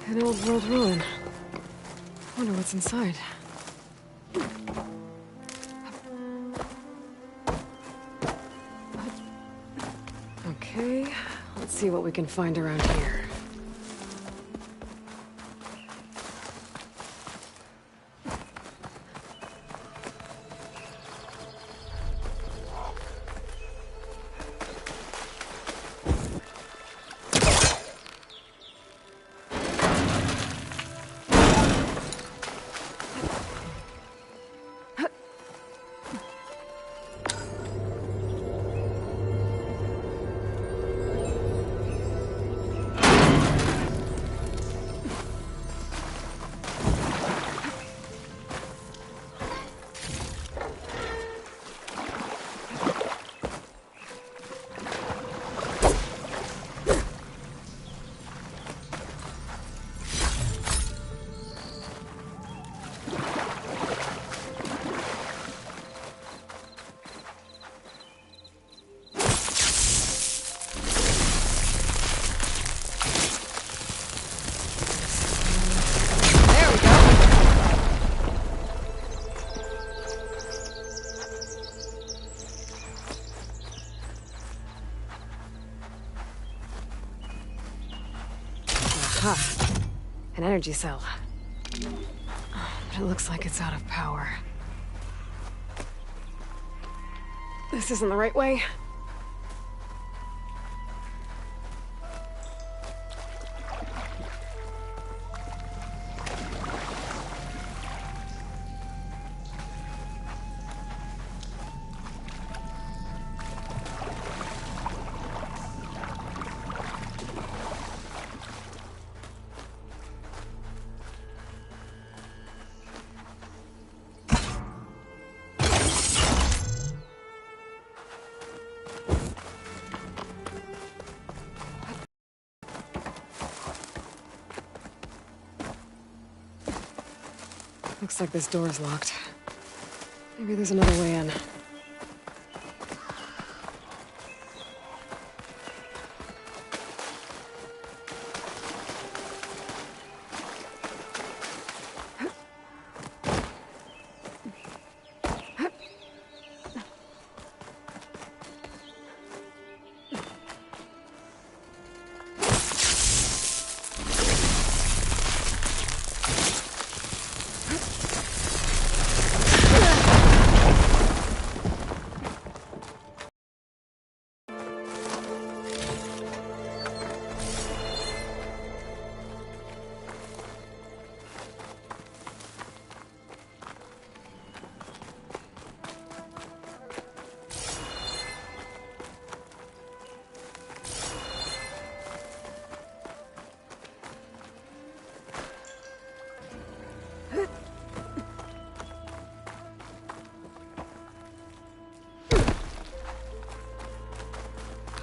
An old world ruin. Wonder what's inside. Okay, let's see what we can find around here. Aha! An energy cell. But it looks like it's out of power. This isn't the right way. Looks like this door is locked. Maybe there's another way in.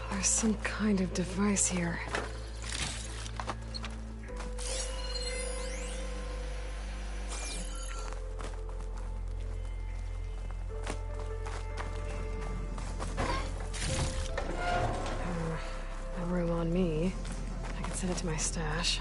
There's some kind of device here. No room on me. I can send it to my stash.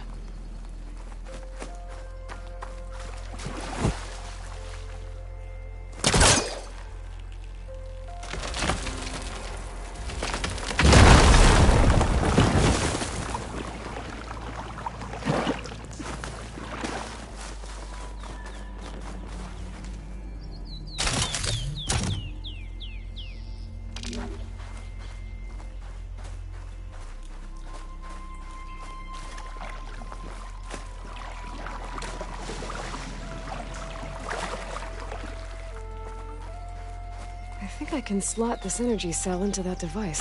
I think I can slot this energy cell into that device.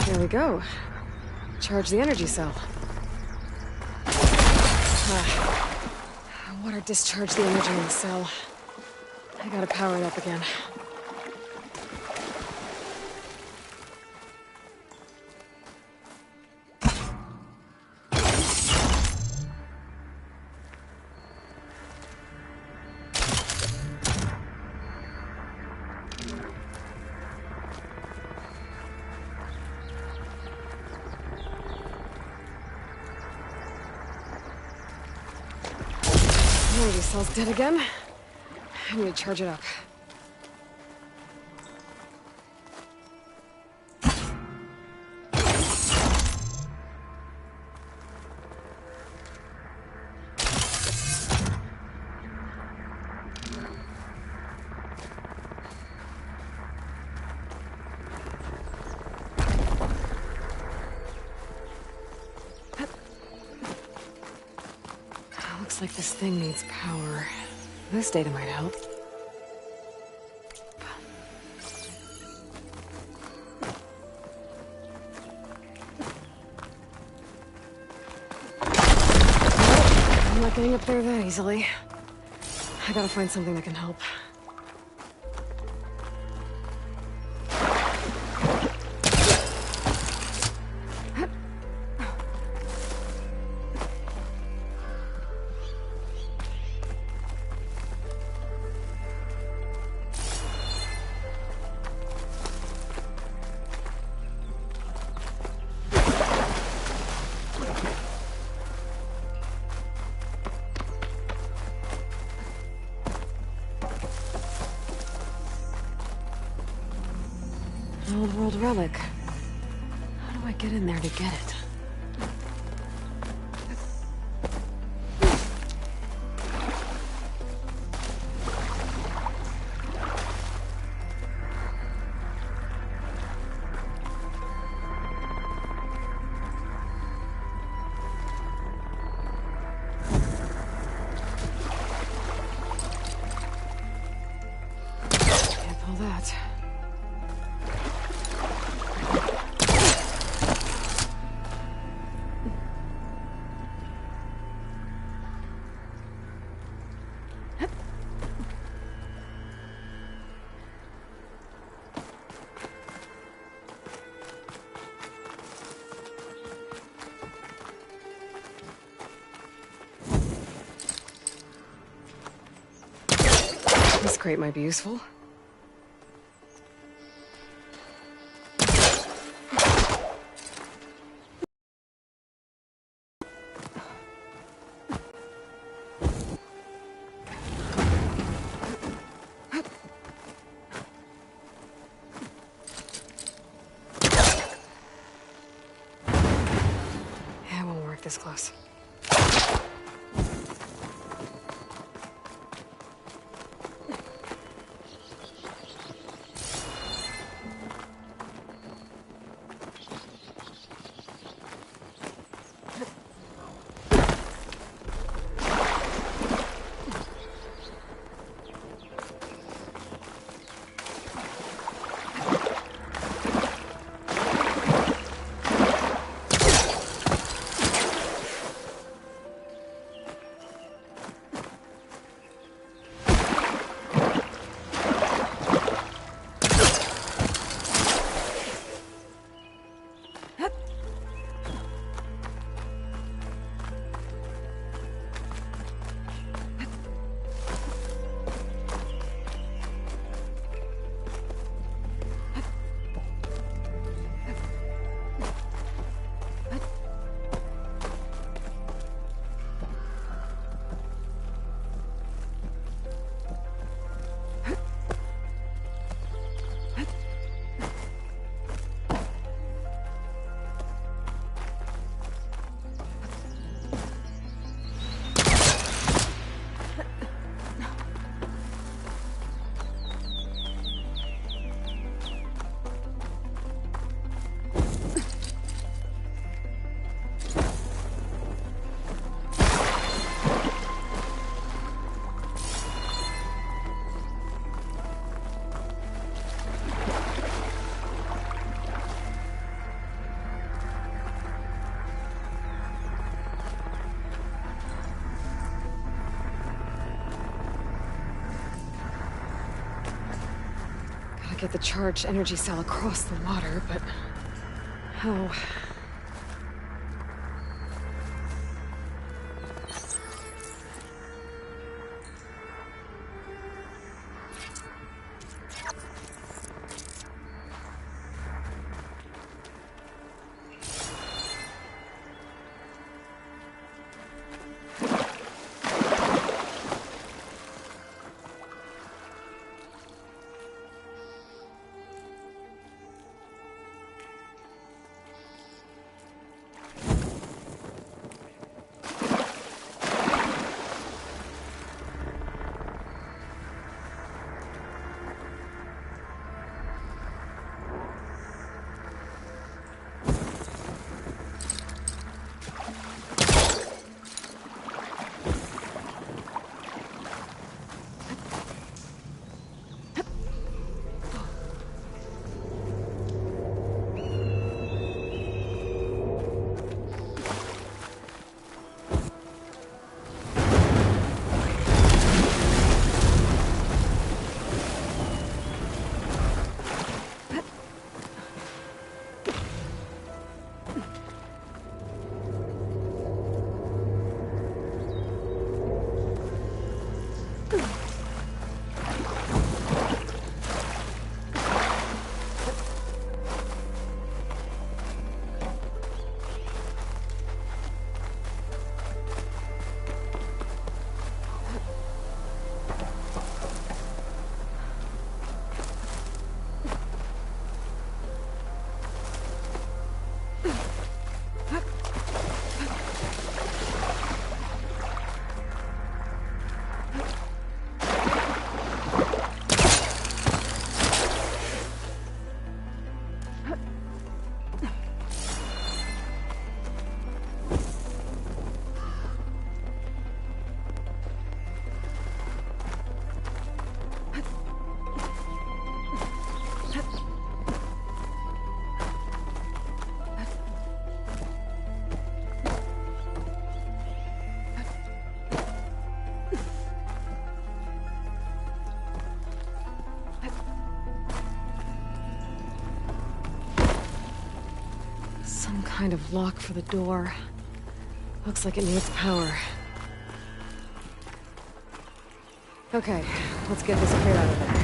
There we go. Charge the energy cell. Water discharged the energy in the cell. I gotta power it up again. Energy cell's dead again. I need to charge it up. Looks like this thing needs power. This data might help. I'm not getting up there that easily. I gotta find something that can help. An old world relic. How do I get in there to get it? Can't pull that. This crate might be useful. Yeah, it won't work this close. get the charged energy cell across the water, but how? Some kind of lock for the door. Looks like it needs power. Okay, let's get this clear out of there.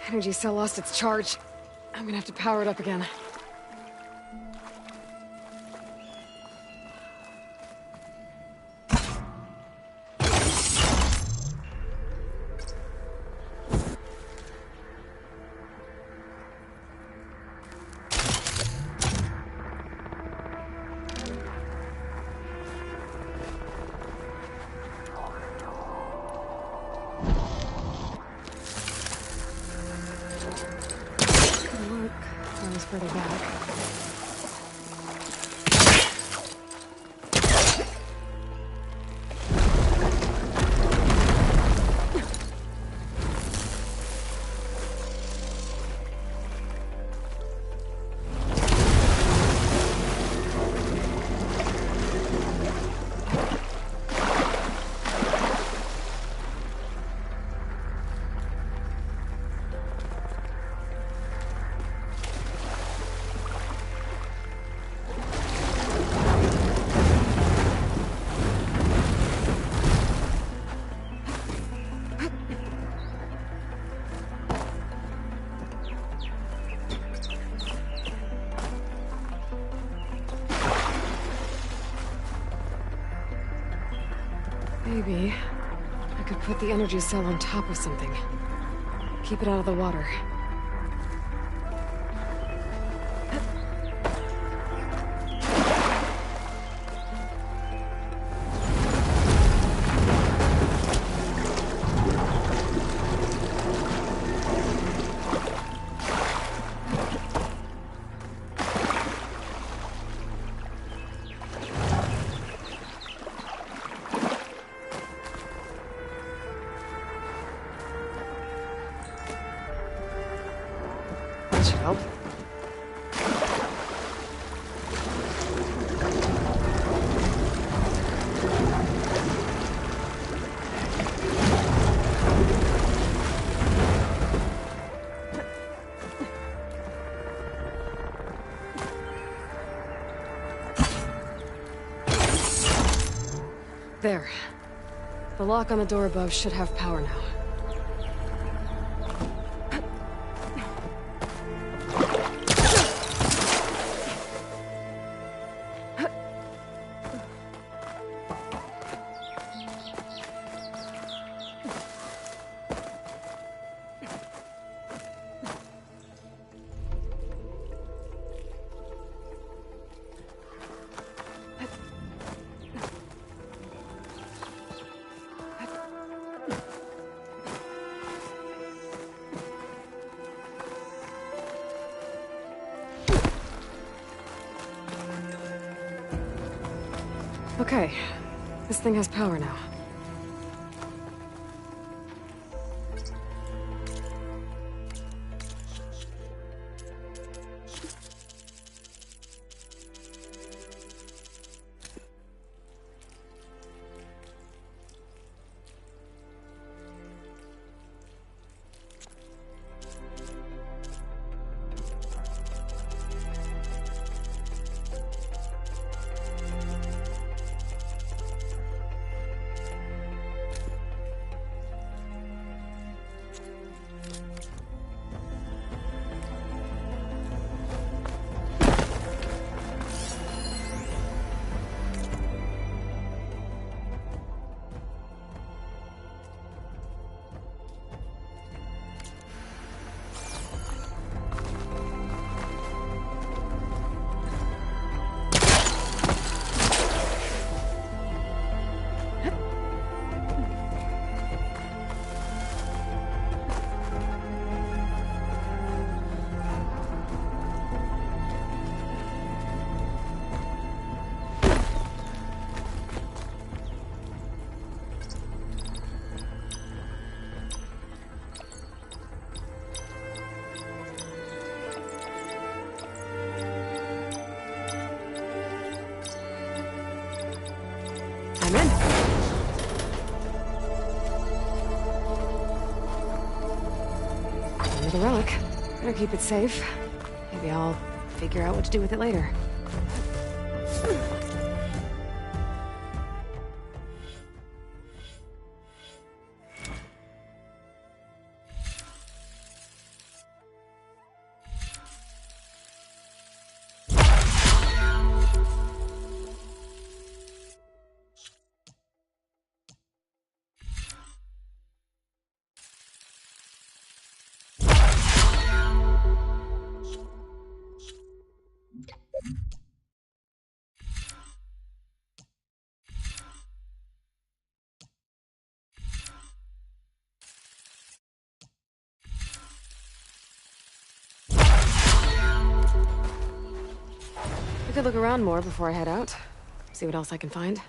Energy cell lost its charge. I'm gonna have to power it up again. Further back. Maybe I could put the energy cell on top of something. Keep it out of the water. should help. There. The lock on the door above should have power now. Okay, this thing has power now. I'm in. Another relic. Better keep it safe. Maybe I'll figure out what to do with it later. I could look around more before I head out. See what else I can find.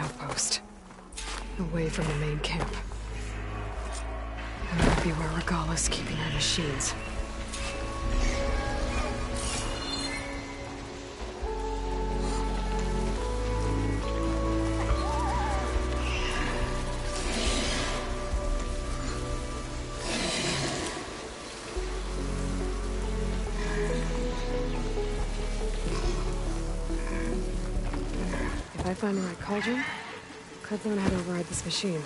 outpost. Away from the main camp. That might be where Regala's keeping her machines. If I find the right cauldron, could learn how to override this machine.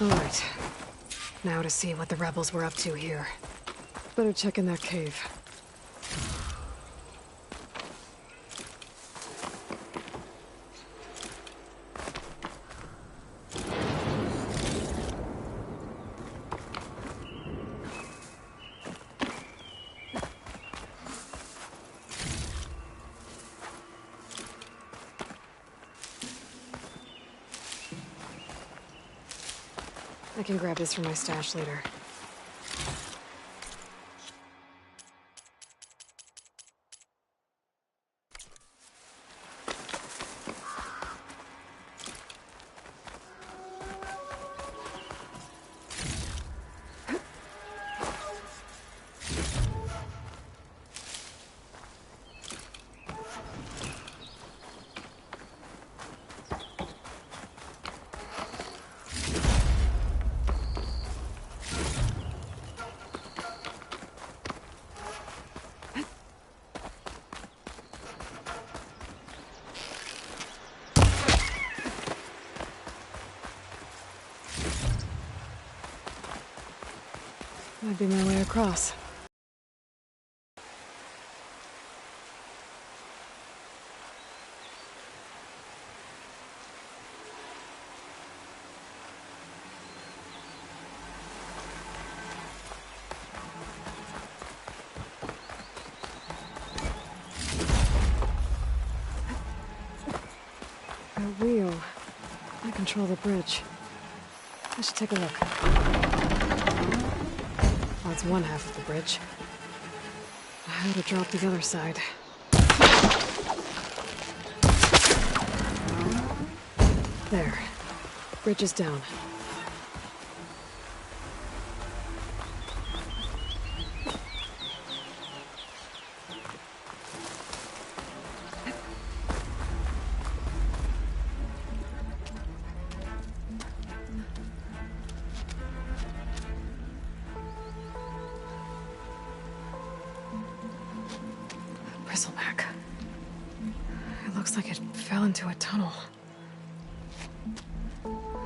Alright. Now to see what the rebels were up to here. Better check in that cave. I can grab this from my stash later. Might be my way across. A wheel. I control the bridge. I should take a look. Well, that's one half of the bridge. How to drop the other side. There. Bridge is down. Bristleback. It looks like it fell into a tunnel.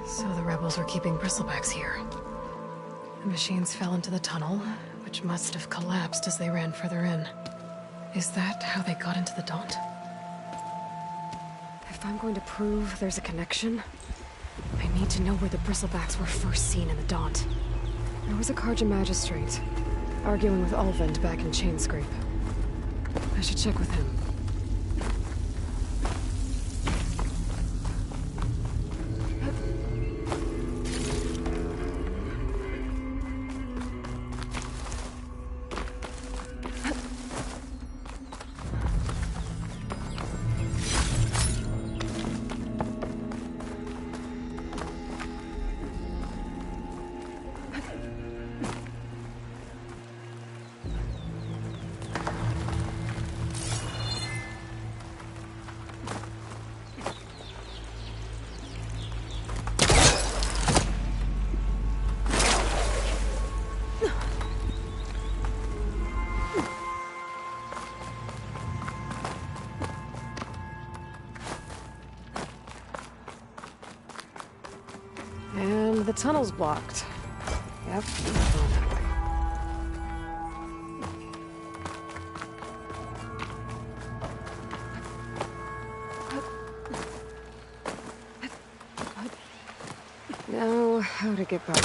So the rebels were keeping Bristlebacks here. The machines fell into the tunnel, which must have collapsed as they ran further in. Is that how they got into the Daunt? If I'm going to prove there's a connection, I need to know where the Bristlebacks were first seen in the Daunt. There was a Carja magistrate, arguing with Ulvund back in Chainscrape. I should check with him. And the tunnel's blocked. Yep, going that way. Now, how to get back?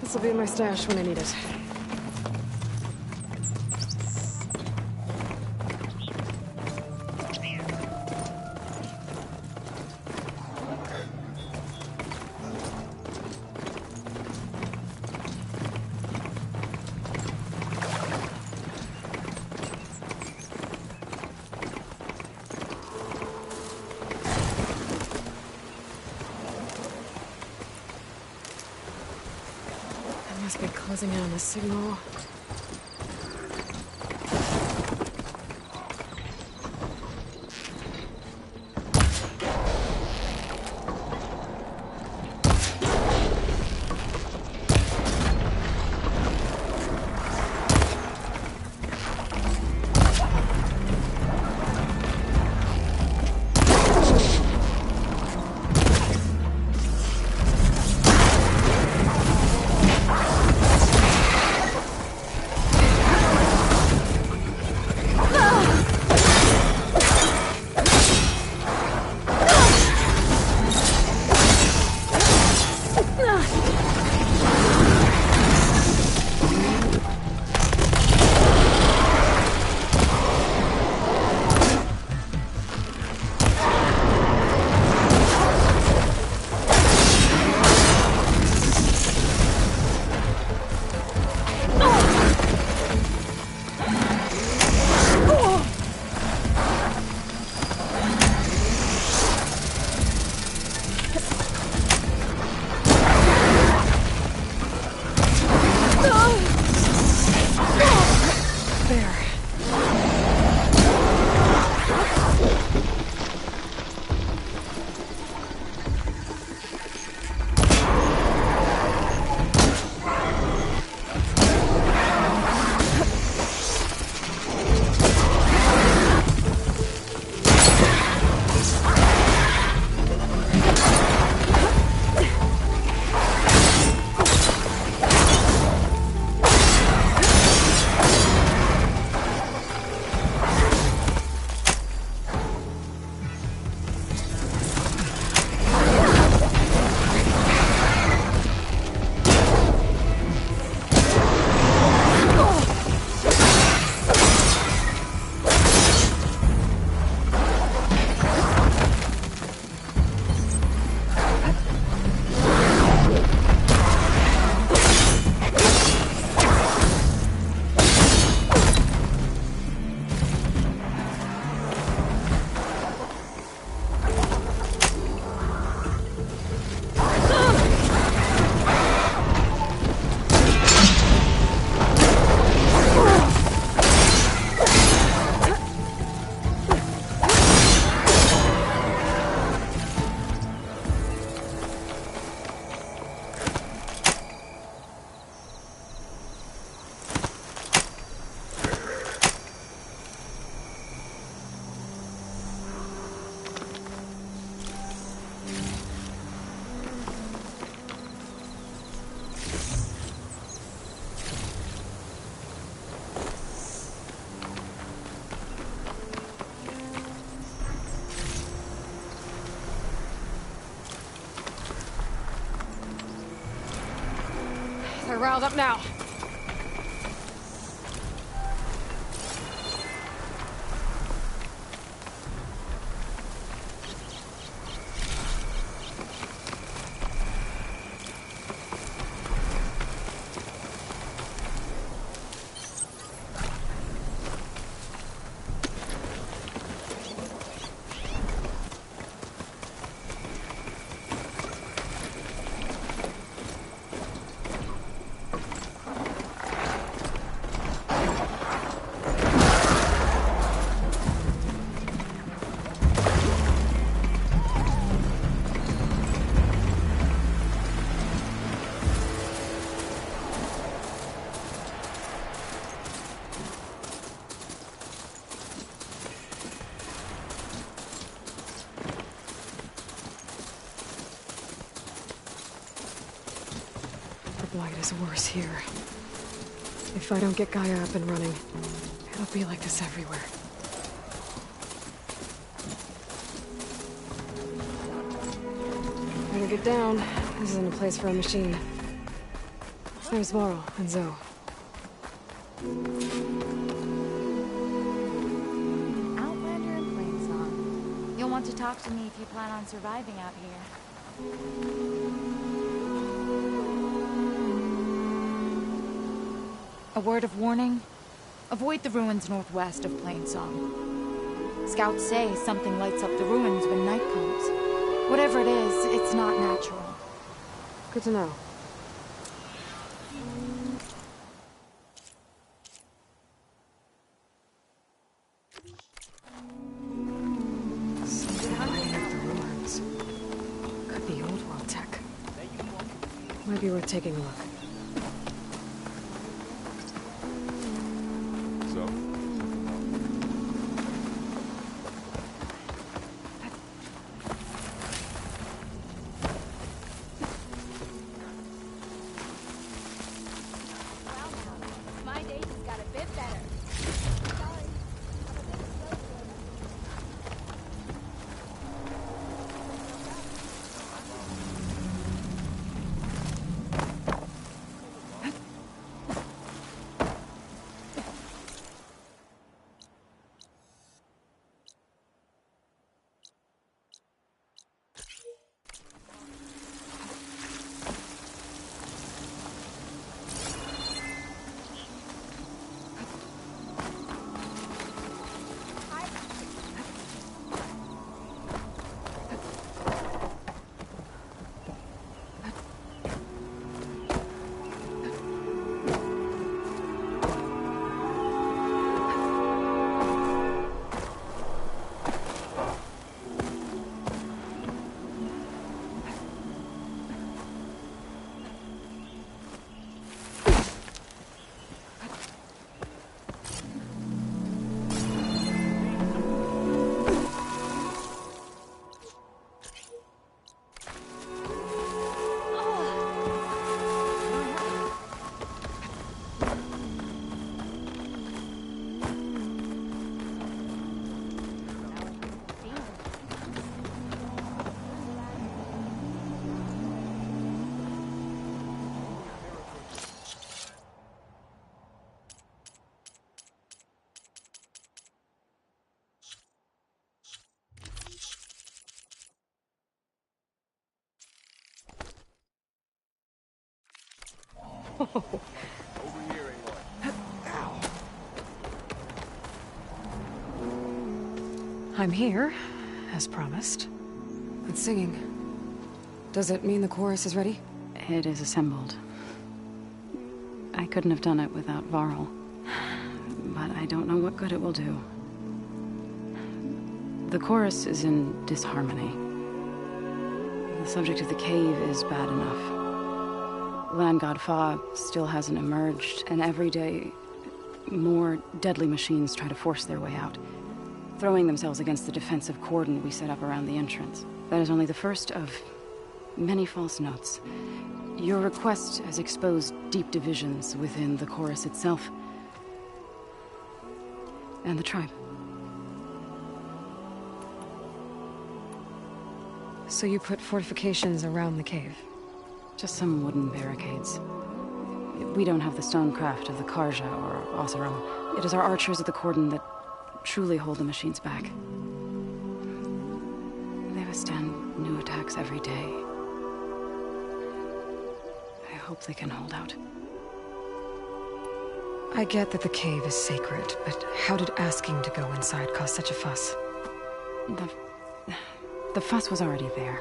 This will be in my stash when I need it. Must be closing in on the signal. riled up now. The blight is worse here. If I don't get Gaia up and running, it'll be like this everywhere. Better get down. This isn't a place for a machine. There's Varl and Zoe. Outlander and Plainsong. You'll want to talk to me if you plan on surviving out here. A word of warning. Avoid the ruins northwest of Plainsong. Scouts say something lights up the ruins when night comes. Whatever it is, it's not natural. Good to know. Something hiding at the ruins. Could be old world tech. Might be worth taking a look. I'm here, as promised. And singing. Does it mean the chorus is ready? It is assembled. I couldn't have done it without Varl. But I don't know what good it will do. The chorus is in disharmony. The subject of the cave is bad enough. Land God Fa still hasn't emerged, and every day, more deadly machines try to force their way out, throwing themselves against the defensive cordon we set up around the entrance. That is only the first of many false notes. Your request has exposed deep divisions within the chorus itself and the tribe. So you put fortifications around the cave? Just some wooden barricades. We don't have the stonecraft of the Karja or Oseram. It is our archers at the cordon that truly hold the machines back. They withstand new attacks every day. I hope they can hold out. I get that the cave is sacred, but how did asking to go inside cause such a fuss? The fuss was already there.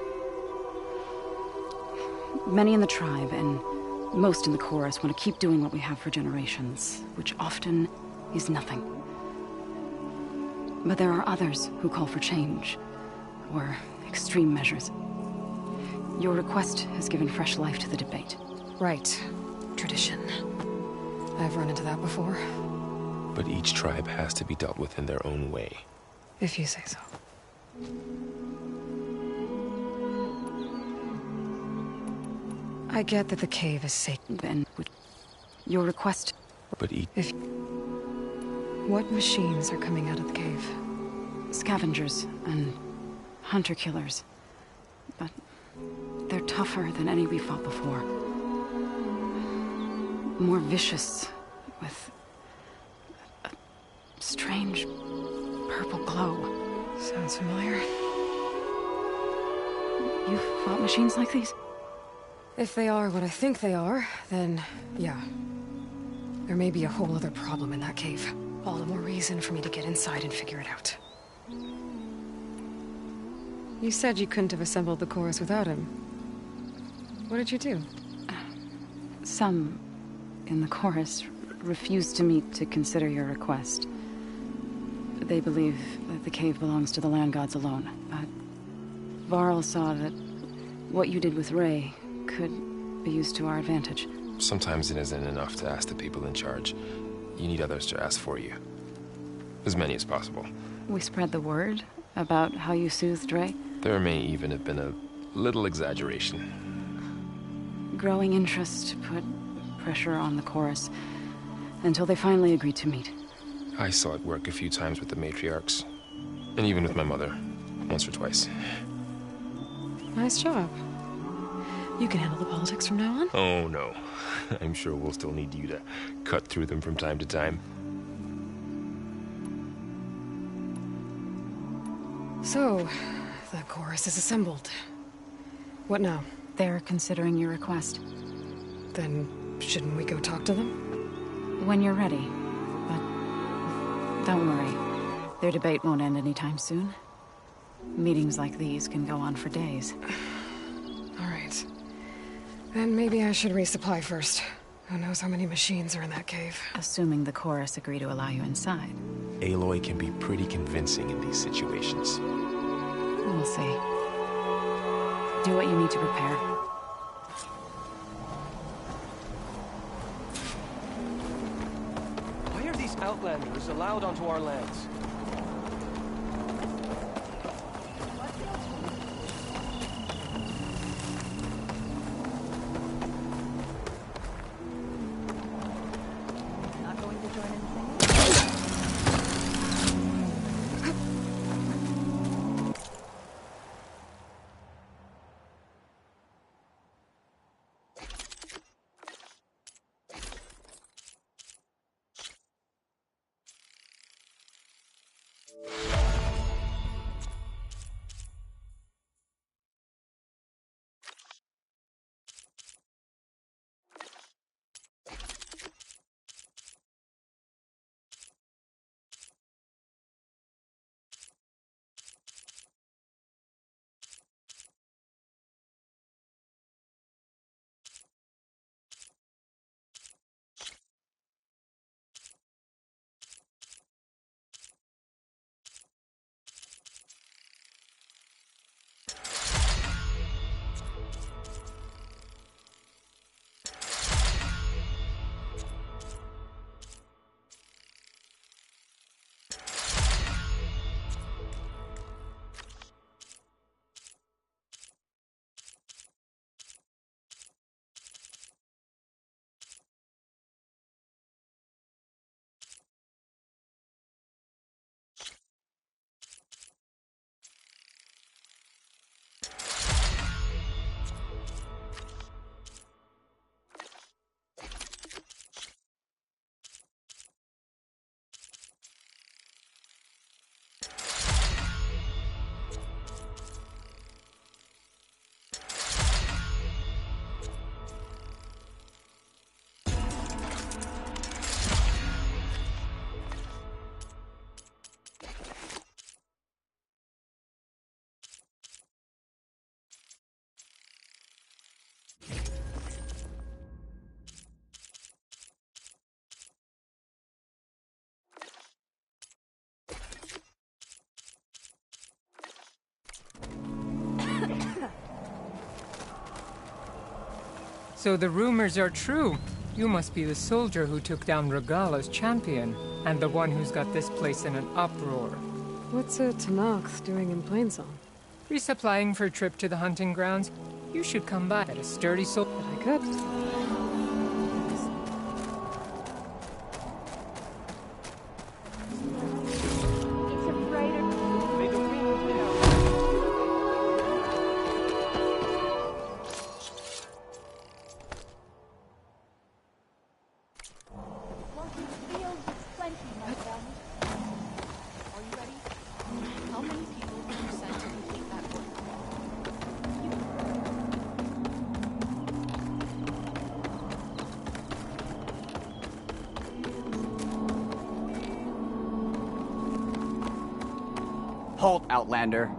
Many in the tribe, and most in the chorus, want to keep doing what we have for generations, which often is nothing. But there are others who call for change, or extreme measures. Your request has given fresh life to the debate. Right. Tradition. I've run into that before. But each tribe has to be dealt with in their own way. If you say so. I get that the cave is sacred. And your request... But If... What machines are coming out of the cave? Scavengers and hunter-killers. But they're tougher than any we fought before. More vicious, with a strange purple glow. Sounds familiar. You've fought machines like these? If they are what I think they are, then yeah. There may be a whole other problem in that cave. All the more reason for me to get inside and figure it out. You said you couldn't have assembled the chorus without him. What did you do? Some in the chorus refused to meet to consider your request. They believe that the cave belongs to the land gods alone, but Varl saw that what you did with Ray could be used to our advantage. sometimes it isn't enough to ask the people in charge. You need others to ask for you. As many as possible. We spread the word about how you soothed Ray? There may even have been a little exaggeration. Growing interest put pressure on the chorus until they finally agreed to meet. I saw it work a few times with the matriarchs. And even with my mother. Once or twice. Nice job. You can handle the politics from now on? Oh, no. I'm sure we'll still need you to cut through them from time to time. So, the chorus is assembled. What now? They're considering your request. Then, shouldn't we go talk to them? When you're ready. But don't worry. Their debate won't end anytime soon. Meetings like these can go on for days. All right. Then maybe I should resupply first. Who knows how many machines are in that cave? Assuming the chorus agree to allow you inside. Aloy can be pretty convincing in these situations. We'll see. Do what you need to prepare. Why are these outlanders allowed onto our lands? So the rumors are true. You must be the soldier who took down Regala's champion, and the one who's got this place in an uproar. What's a Tenakth doing in Plainsong? Resupplying for a trip to the hunting grounds. You should come by at a sturdy soul. But I could. May the winds be out. Are you ready? How many people did you send to complete that work? Halt, Outlander.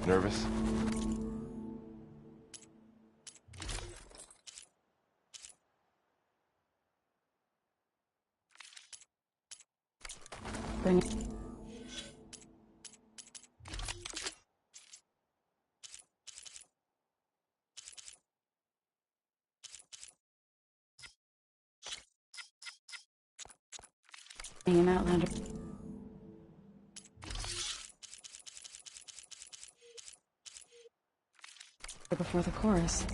Nervous? Then being an Outlander. Before the chorus.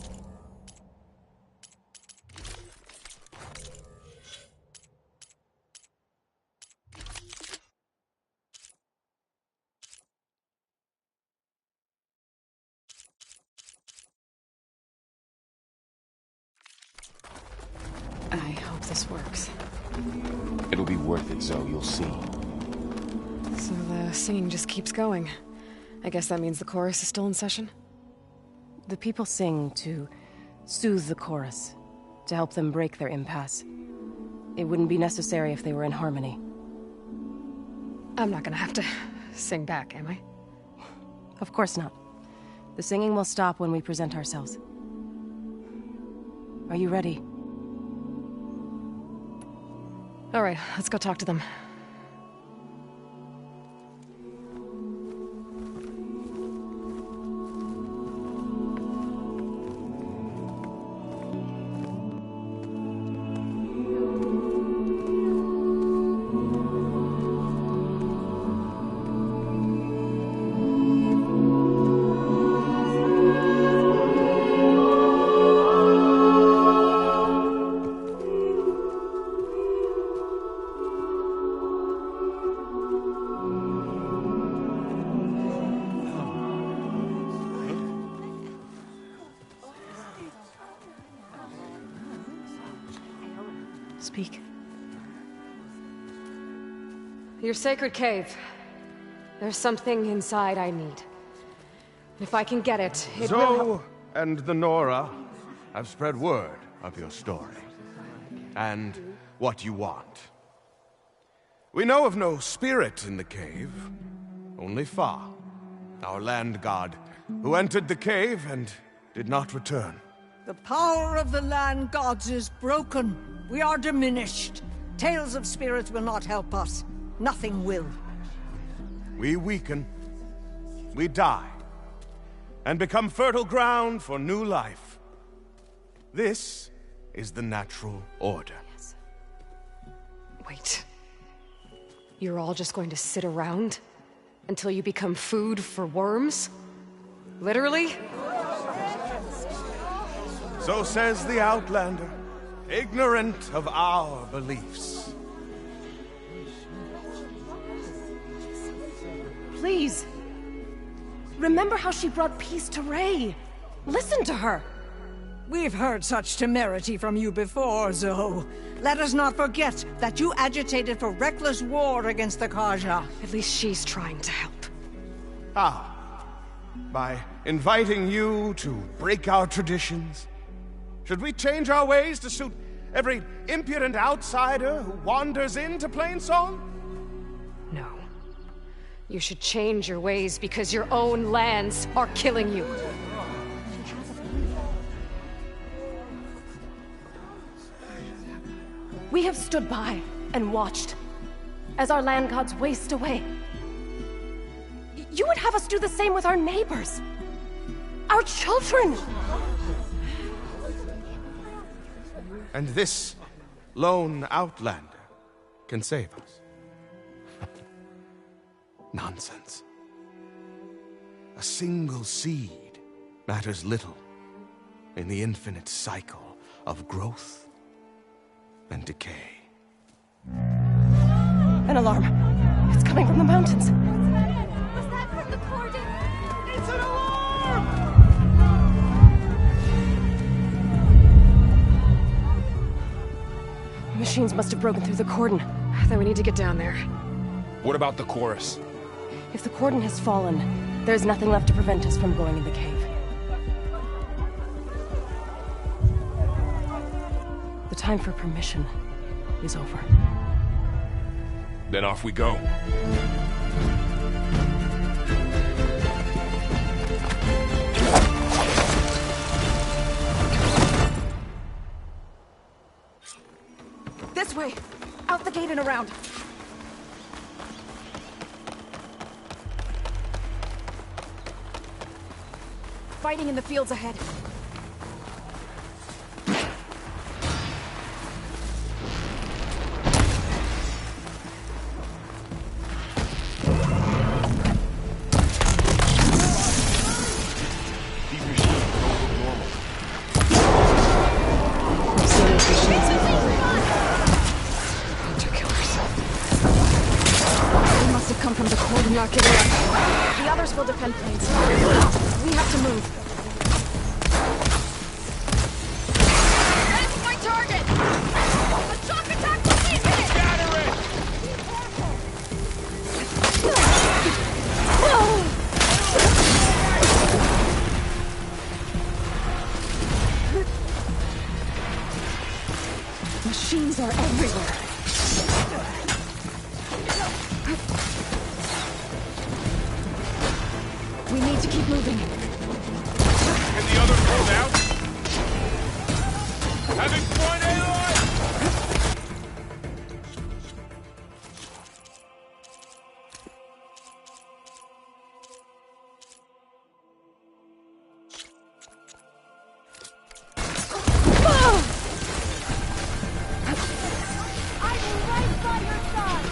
I hope this works. It'll be worth it, Zoe. You'll see. So the singing just keeps going. I guess that means the chorus is still in session? The people sing to soothe the chorus, to help them break their impasse. It wouldn't be necessary if they were in harmony. I'm not gonna have to sing back, am I? Of course not. The singing will stop when we present ourselves. Are you ready? All right, let's go talk to them. Speak. Your sacred cave. There's something inside I need. If I can get it, it will help. Zoe and the Nora have spread word of your story, and what you want. We know of no spirit in the cave, only Fa, our land god, who entered the cave and did not return. The power of the land gods is broken. We are diminished. Tales of spirits will not help us. Nothing will. We weaken, we die, and become fertile ground for new life. This is the natural order. Wait. You're all just going to sit around until you become food for worms? Literally? So says the Outlander, ignorant of our beliefs. Please. Remember how she brought peace to Ray. Listen to her. We've heard such temerity from you before, Zoe. Let us not forget that you agitated for reckless war against the Carja. At least she's trying to help. By inviting you to break our traditions, Should we change our ways to suit every impudent outsider who wanders into Plainsong? No. You should change your ways because your own lands are killing you. We have stood by and watched as our land gods waste away. You would have us do the same with our neighbors, our children. And this lone outlander can save us. Nonsense. A single seed matters little in the infinite cycle of growth and decay. An alarm. It's coming from the mountains. Was that from the Corden? It's an alarm! The machines must have broken through the cordon. Then we need to get down there. What about the chorus? If the cordon has fallen, there's nothing left to prevent us from going in the cave. The time for permission is over. Then off we go. This way! Out the gate and around! Fighting in the fields ahead. Not giving up. The others will defend Plains. We have to move. That's my target! The shock attack will be hit! Scatter it! Machines are everywhere. We need to keep moving. Can the others hold out? Having fun, Aloy! I will right by your side!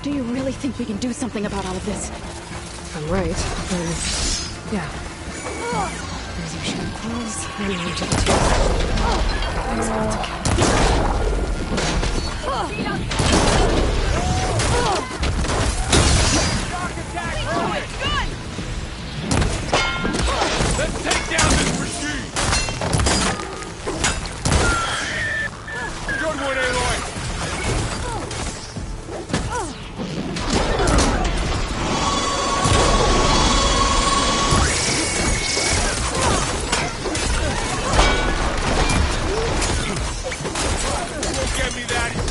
Do you really think we can do something about all of this? If I'm right, then... yeah. There's our short clothes, and we're to the table. He's about to kill. Let's take down this machine! Good one, Aloy! Don't get me that easy.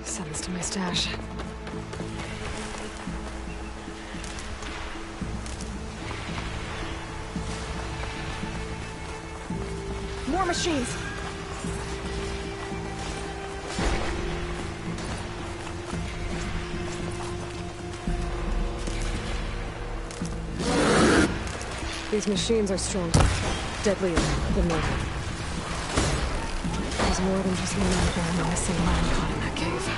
Sends to my stash. More machines! These machines are stronger, deadlier than normal. There's more than just one out there and missing land caught in that cave.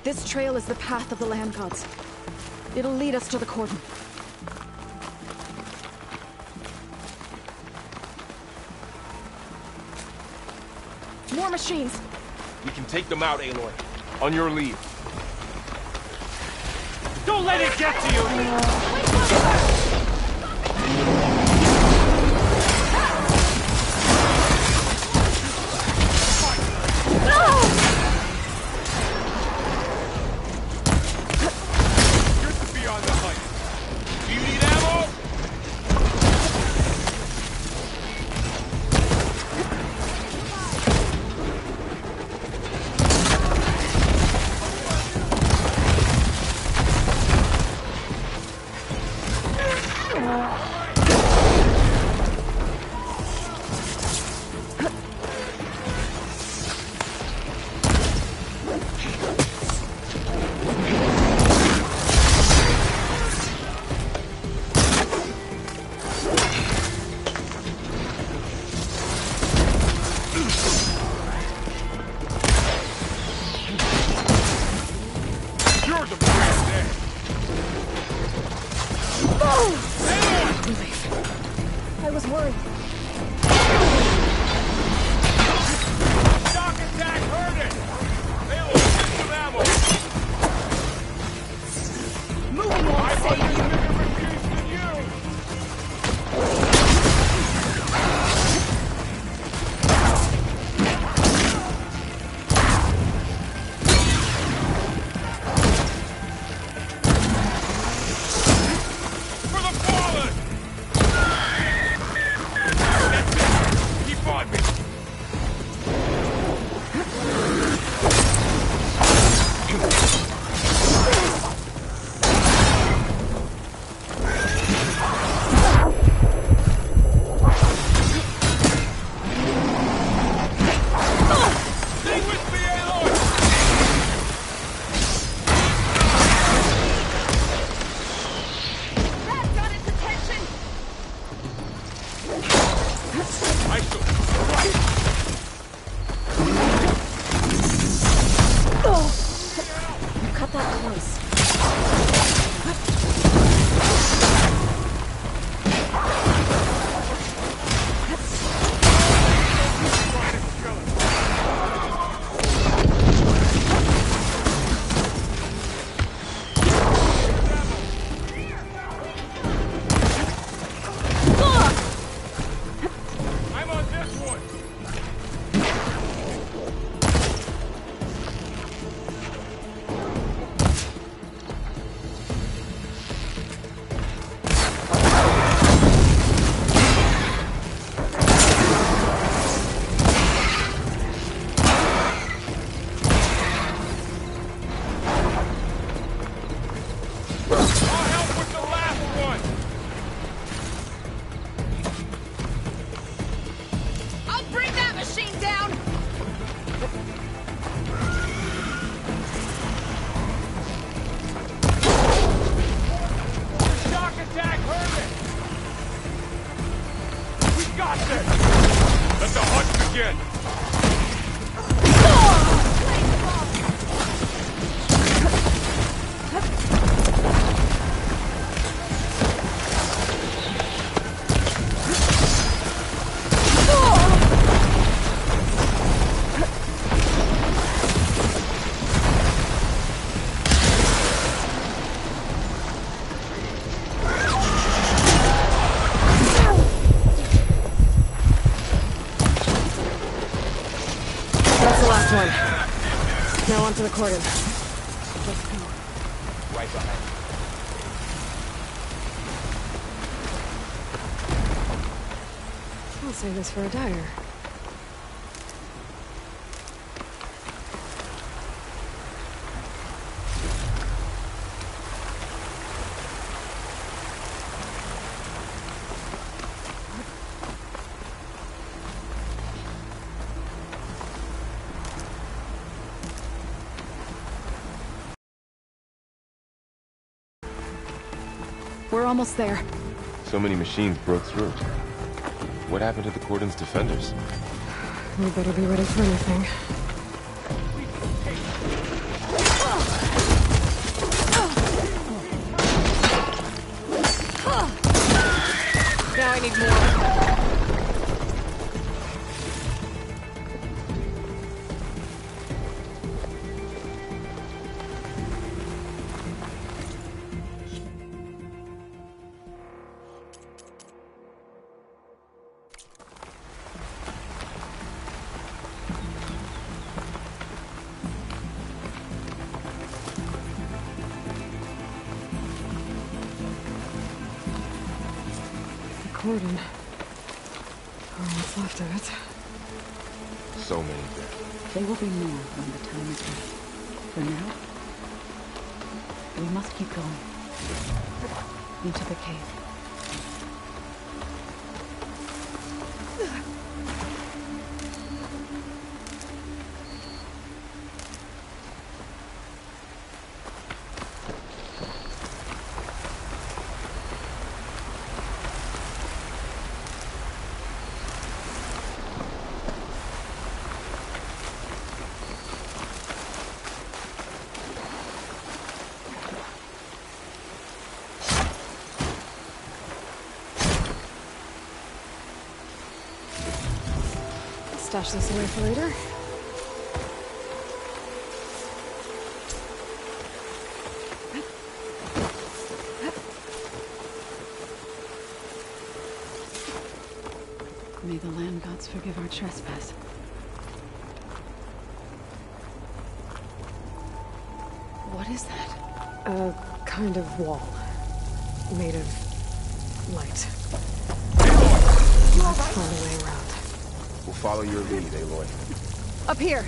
This trail is the path of the land gods. It'll lead us to the cordon. More machines! We can take them out, Aloy. On your leave. Don't let it get to you! was worried. Shock attack, heard it! Halo, get some ammo! Moving won't save you. Bigger refuse than you! For the fallen! That's it! Keep on me! Stay with me, Aloy! That got its attention! I shall... Right! You cut that close. I'm on this one! I'll help with the last one! I'll bring that machine down! Shock attack, Herman! We got this! Let the hunt begin! That's the last one. Now onto the cordon. Right behind. I'll save this for a diner. We're almost there. So many machines broke through. What happened to the Cordon's defenders? We better be ready for anything. Now I need more. Cordon. Or what's left of it. So many dead. They will be more when the time is right. For now, we must keep going. Into the cave. stash this away for later. May the land gods forgive our trespass. What is that? A kind of wall. Made of light. Let's find a way around. We'll follow your lead, Aloy. Up here!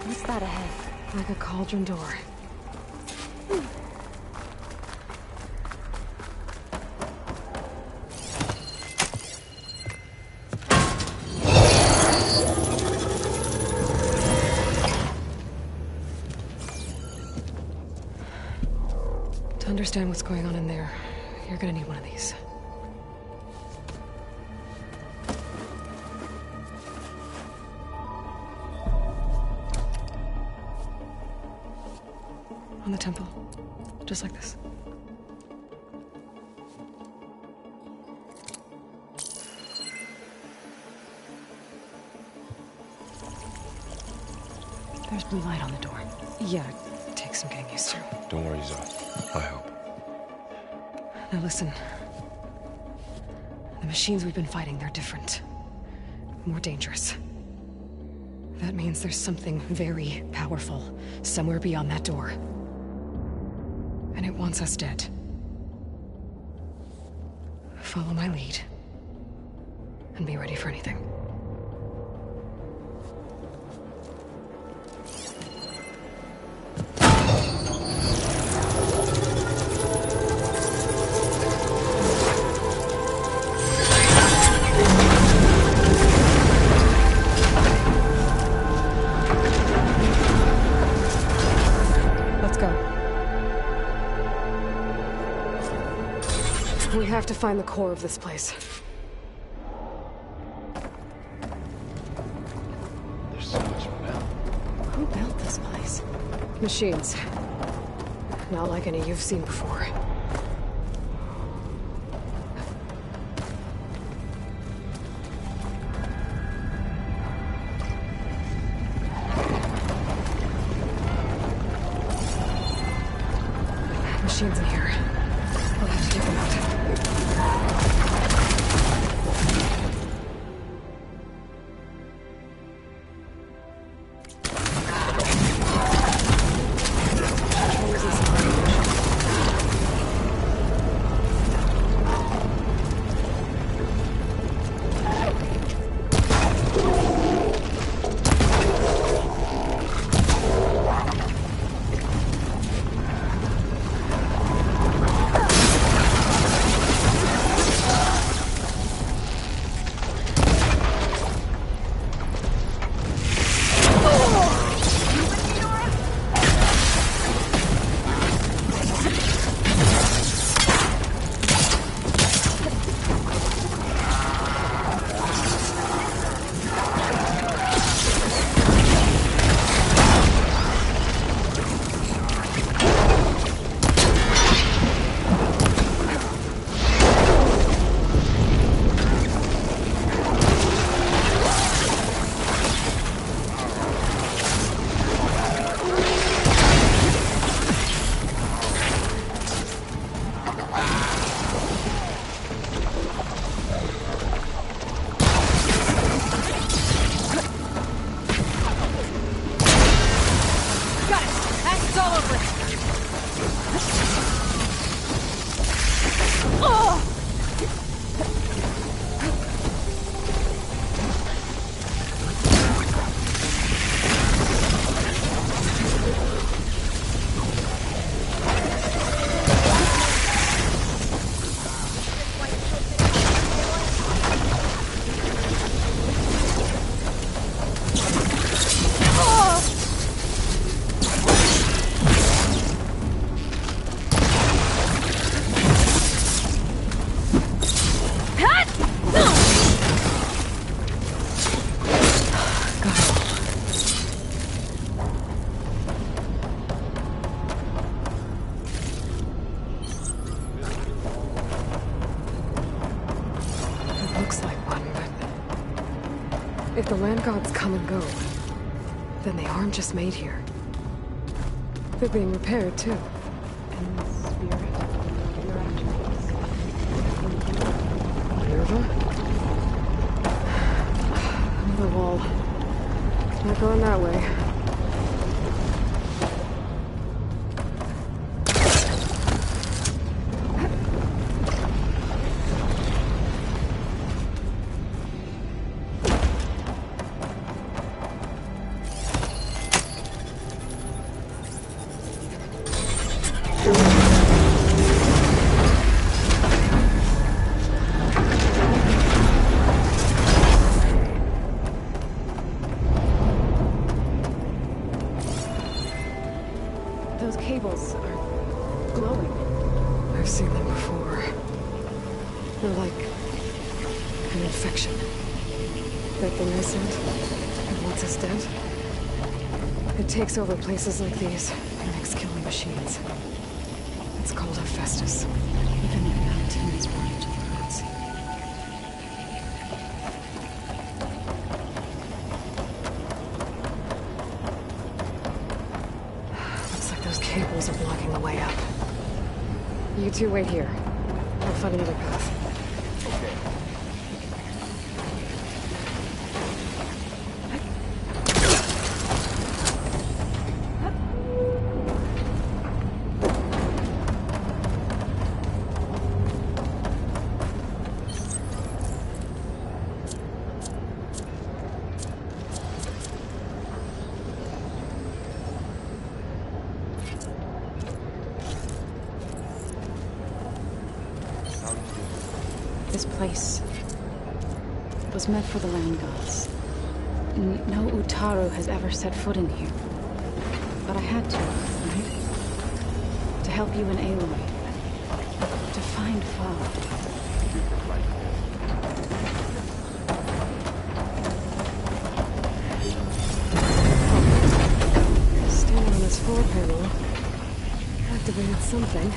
What's that ahead? Like a cauldron door. To understand what's going on in there, you're gonna need one of these. On the temple. Just like this. There's blue light on the door. Yeah, it takes some getting used to. Don't worry, Zoe. I help. Now listen. The machines we've been fighting, they're different. More dangerous. That means there's something very powerful somewhere beyond that door. And it wants us dead. Follow my lead. And be ready for anything. Let's go. We have to find the core of this place. There's so much metal. Who built this place? Machines. Not like any you've seen before. Machines in here. We'll have to take them out. If the land gods come and go, then they aren't just made here. They're being repaired, too. In spirit, your attributes. Minerva? Another wall. Not going that way. Those cables are glowing. I've seen them before. They're like an infection. That thing I sent, it wants us dead. It takes over places like these and makes killing machines. It's called Hephaestus. Even the mountains run to the roots. Looks like those cables are blocking the way up. You two wait here. I'll find another path. This place was meant for the land gods. No Utaru has ever set foot in here. But I had to, right? To help you and Aloy. To find Fa. Standing on this floor panel activated something.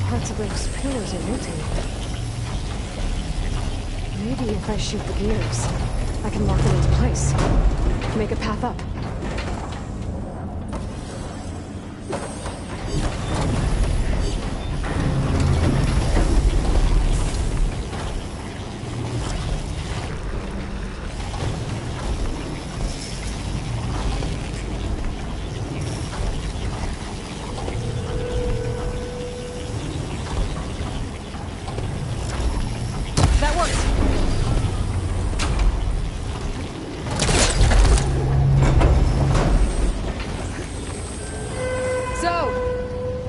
Parts of those pillars are melting. Maybe if I shoot the gears, I can lock them into place. Make a path up.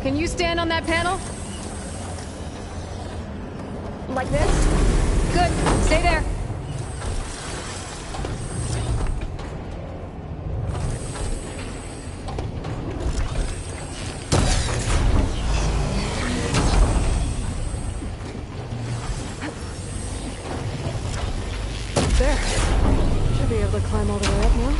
Can you stand on that panel? Like this? Good. Stay there. There. Should be able to climb all the way up now.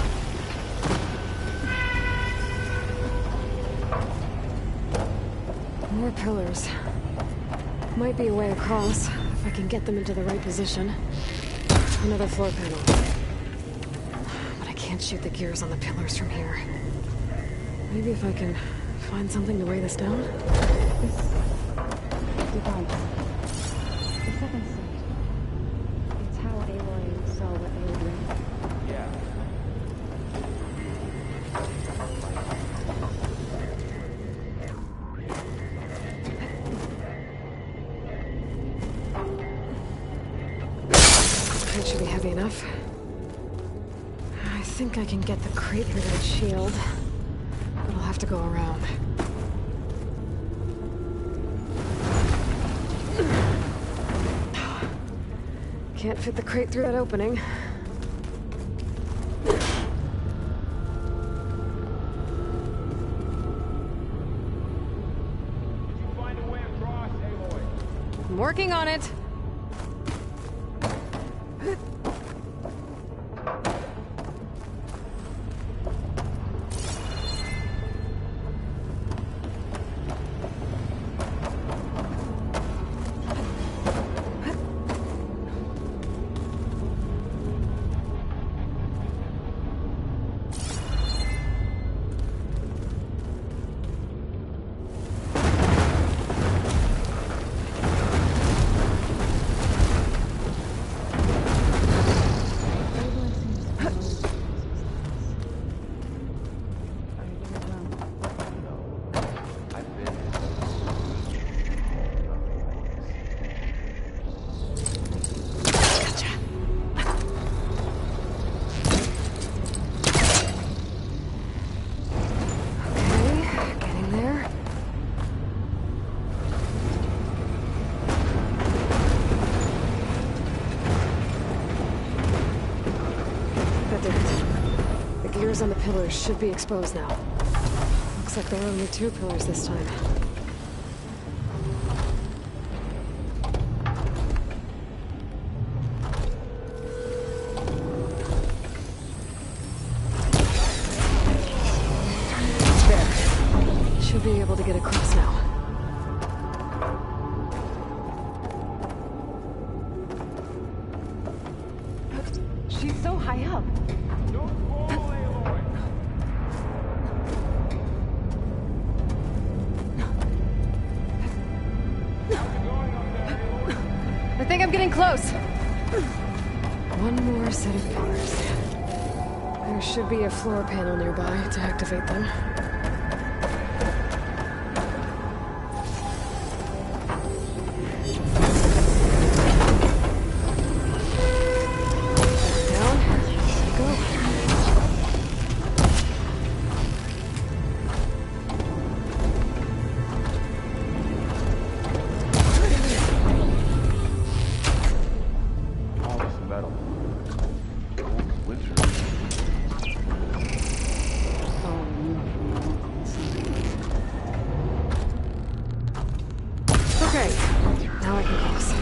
More pillars. Might be a way across, if I can get them into the right position. Another floor panel. But I can't shoot the gears on the pillars from here. Maybe if I can find something to weigh this down? This device. The seventh sight. It's how Aloy saw what they were doing. Yeah. Crate should be heavy enough. I think I can get the crate through that shield, but I'll have to go around. Can't fit the crate through that opening. Find a way across, Aloy. I'm working on it. markers on the pillars should be exposed now. Looks like there are only 2 pillars this time. There. Should be able to get across now. She's so high up. Don't fall, Aloy! How's it going up there, Aloy? I think I'm getting close. One more set of pillars. There should be a floor panel nearby to activate them. Okay, now I can cross.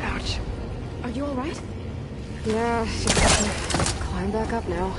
Ouch. Are you all right? Yeah, just have to climb back up now.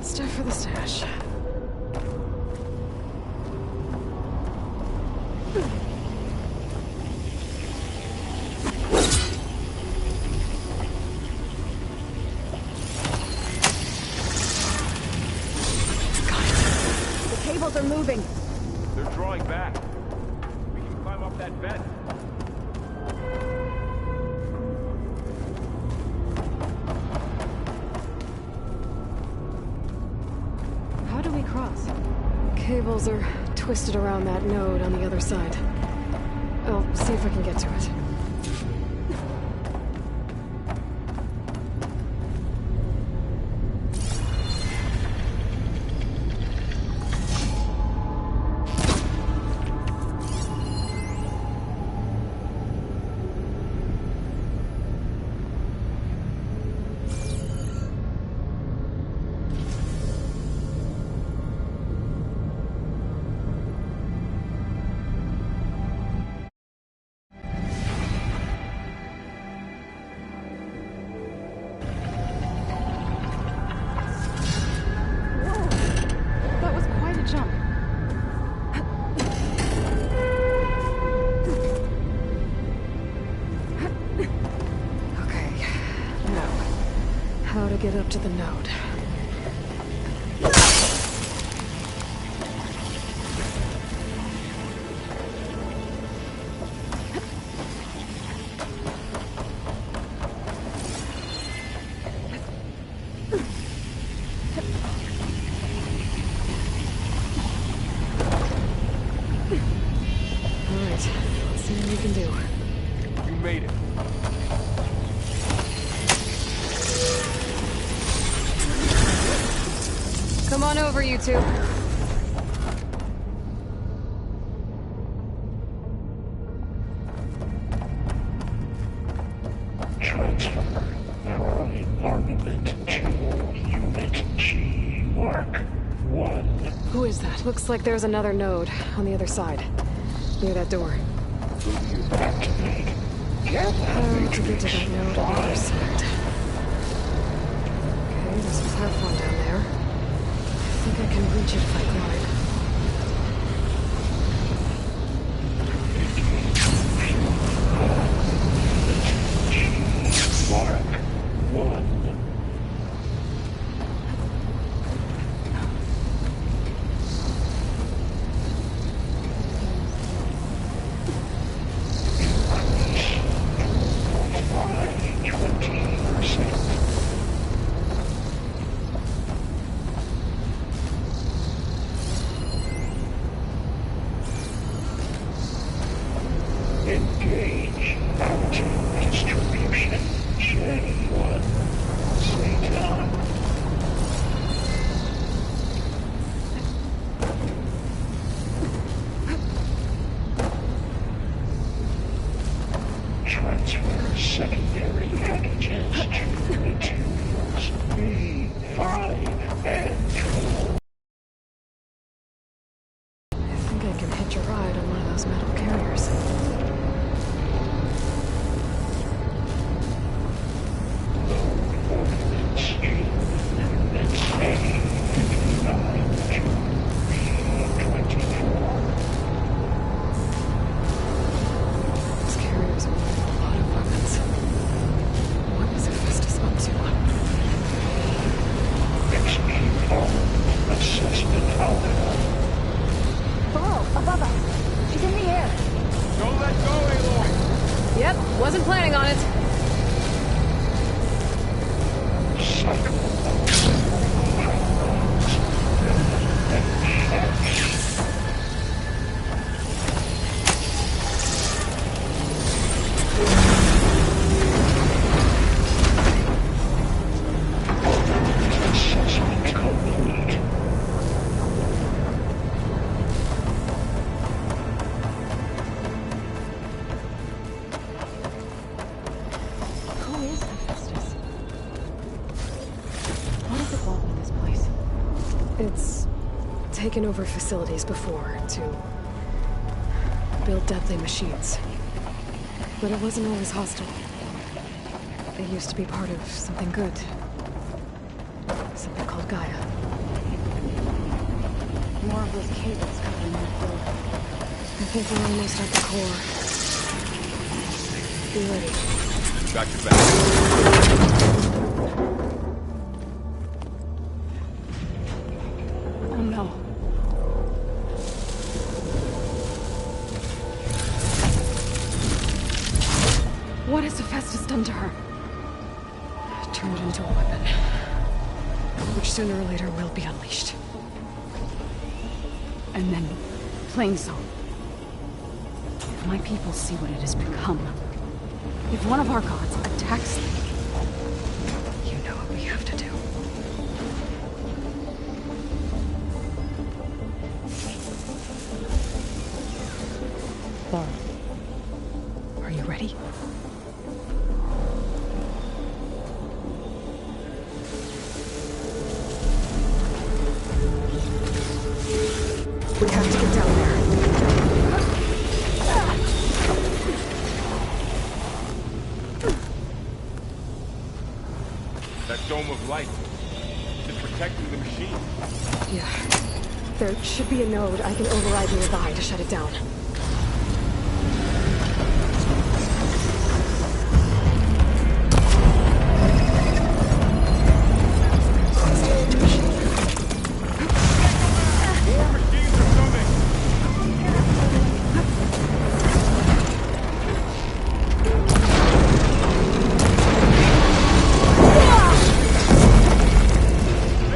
Stuff for the stash. The cables are moving. They're drawing back. We can climb up that vent. How do we cross? Cables are twisted around that node on the other side. I'll see if I can get to it. How to get up to the node. All right, let's see what we can do. You made it. Come on over, you two. Transfer alloy armament to Unit G. Mark 1. Who is that? Looks like there's another node on the other side. Near that door. Activate. How to get to that node on the other side? there's a platform down there. I think I can reach it if I glide. Mark 1. Engage outer distribution. J1. Satan. Transfer secondary packages to materials B5 and 4. I think I can hitch a ride on one of those metal carriers. These carriers are loaded with a lot of weapons. What was Hephaestus up to? Execute all assessment algorithm. Below, above us. She's in the air. Don't let go, Aloy! Yep, wasn't planning on it. Assessment complete. Who is Hephaestus? What does it want with this place? It's taken over facilities before to build deadly machines. But it wasn't always hostile. It used to be part of something good. Something called Gaia. More of those cables covering that floor. I think we're almost at the core. Be ready. Got your back. Oh no. What has Hephaestus done to her? Turned into a weapon. Which sooner or later will be unleashed. And then Plainsong. If my people see what it has become, if one of our gods attacks them, You know what we have to do. Laura, are you ready? We have to get down there. That dome of light. It's protecting the machine. Yeah. There should be a node I can override nearby to shut it down. More machines are coming!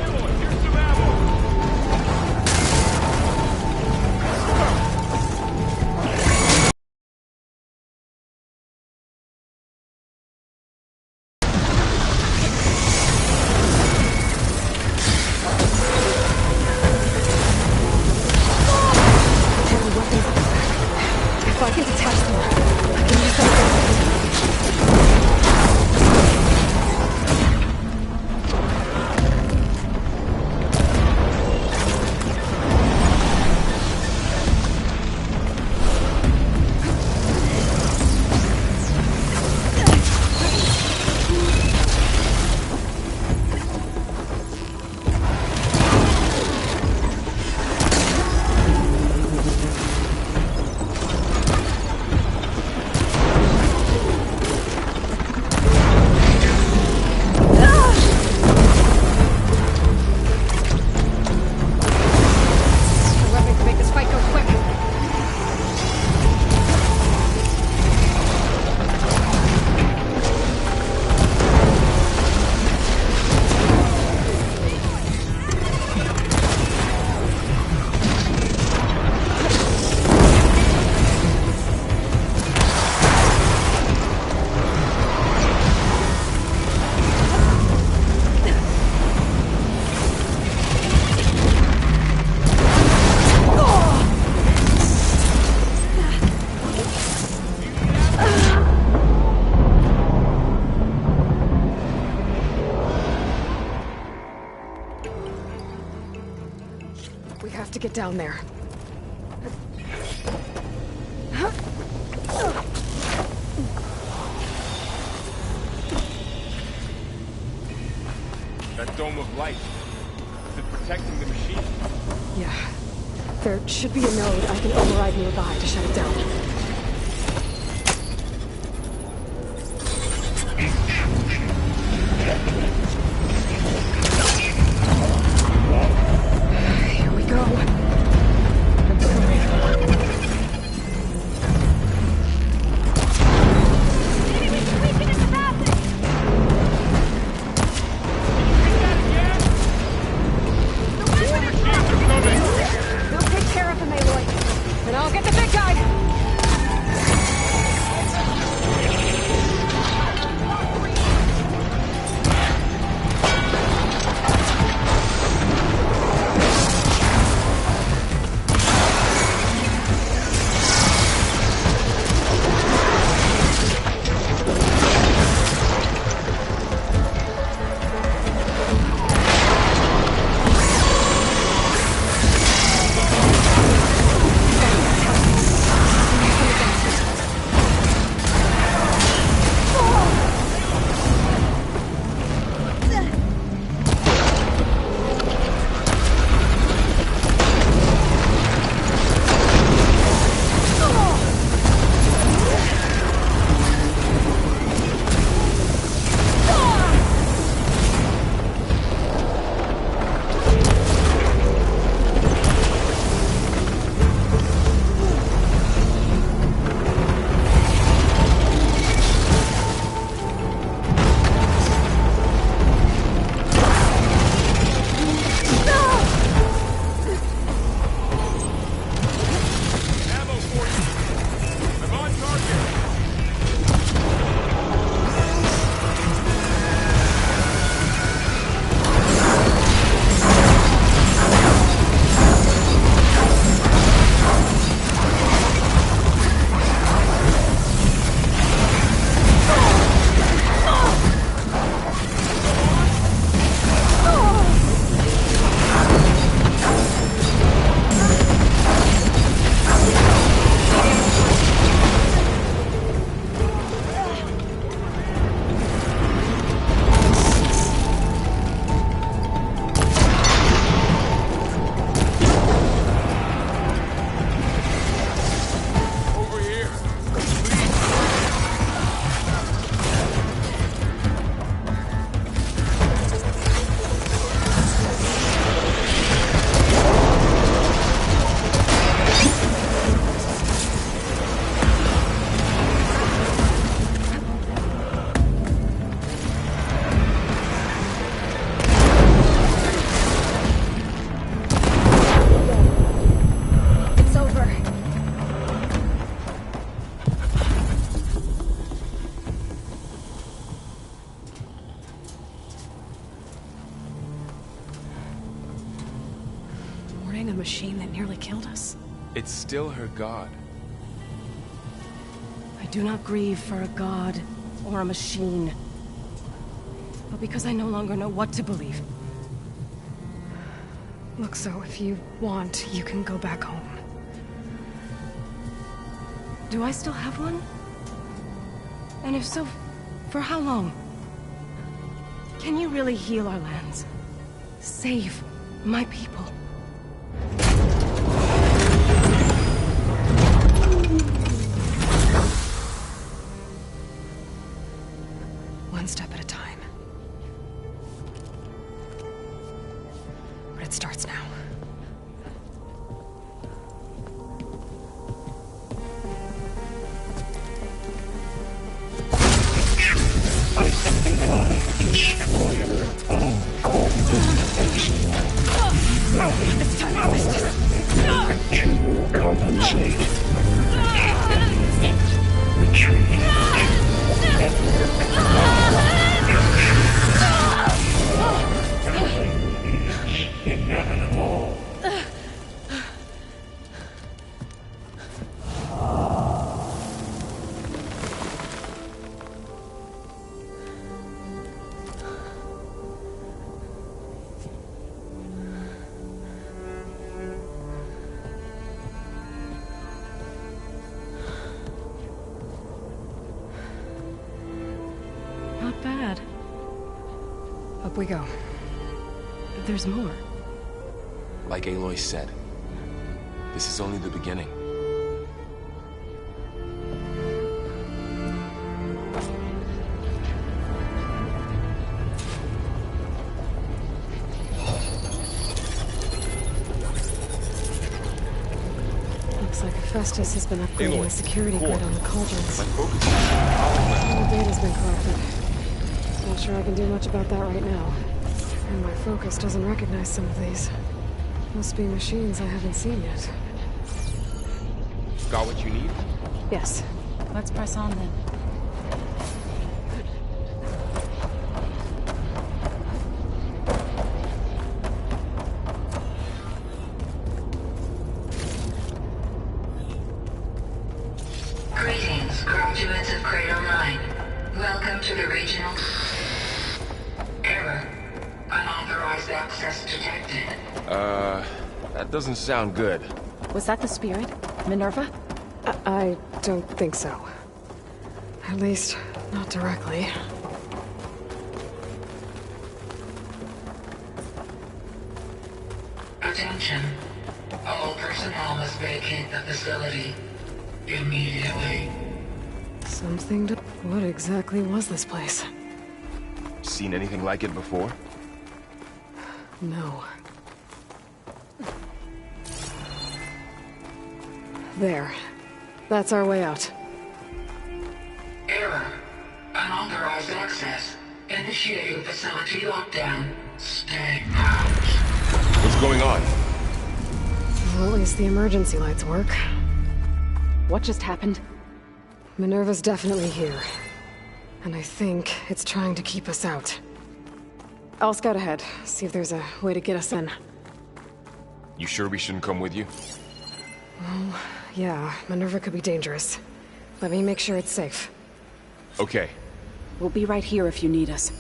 Aloy, here's some ammo! Heavy weapons at the back. If I can detach them, I can use them. get down there. That dome of light. Is it protecting the machine? Yeah. There should be a node I can override nearby to shut it down. Here we go. And I'll get the big guy! A machine that nearly killed us. It's still her god. I do not grieve for a god or a machine, but because I no longer know what to believe. Look, so if you want, you can go back home. Do I still have one? And if so, for how long? Can you really heal our lands? Save my people? One step at a time. But it starts now. Destroyer of golden excellence. Up we go. There's more. Like Aloy said, this is only the beginning. Looks like Hephaestus has been upgrading the security grid on the cauldrons. My focus. All the data's been corrupted. Not sure I can do much about that right now. And my focus doesn't recognize some of these. Must be machines I haven't seen yet. Got what you need? Yes. Let's press on then. Greetings, graduates of Crater 9. Welcome to the regional... Error. Unauthorized access detected. That doesn't sound good. Was that the spirit? Minerva? I don't think so. At least, not directly. Attention. All personnel must vacate the facility. Immediately. Something to... What exactly was this place? Seen anything like it before? No. There. That's our way out. Error. Unauthorized access. Initiating facility lockdown. Stay out. What's going on? Well, at least the emergency lights work. What just happened? Minerva's definitely here. And I think it's trying to keep us out. I'll scout ahead, see if there's a way to get us in. You sure we shouldn't come with you? Well, yeah, Minerva could be dangerous. Let me make sure it's safe. Okay. We'll be right here if you need us.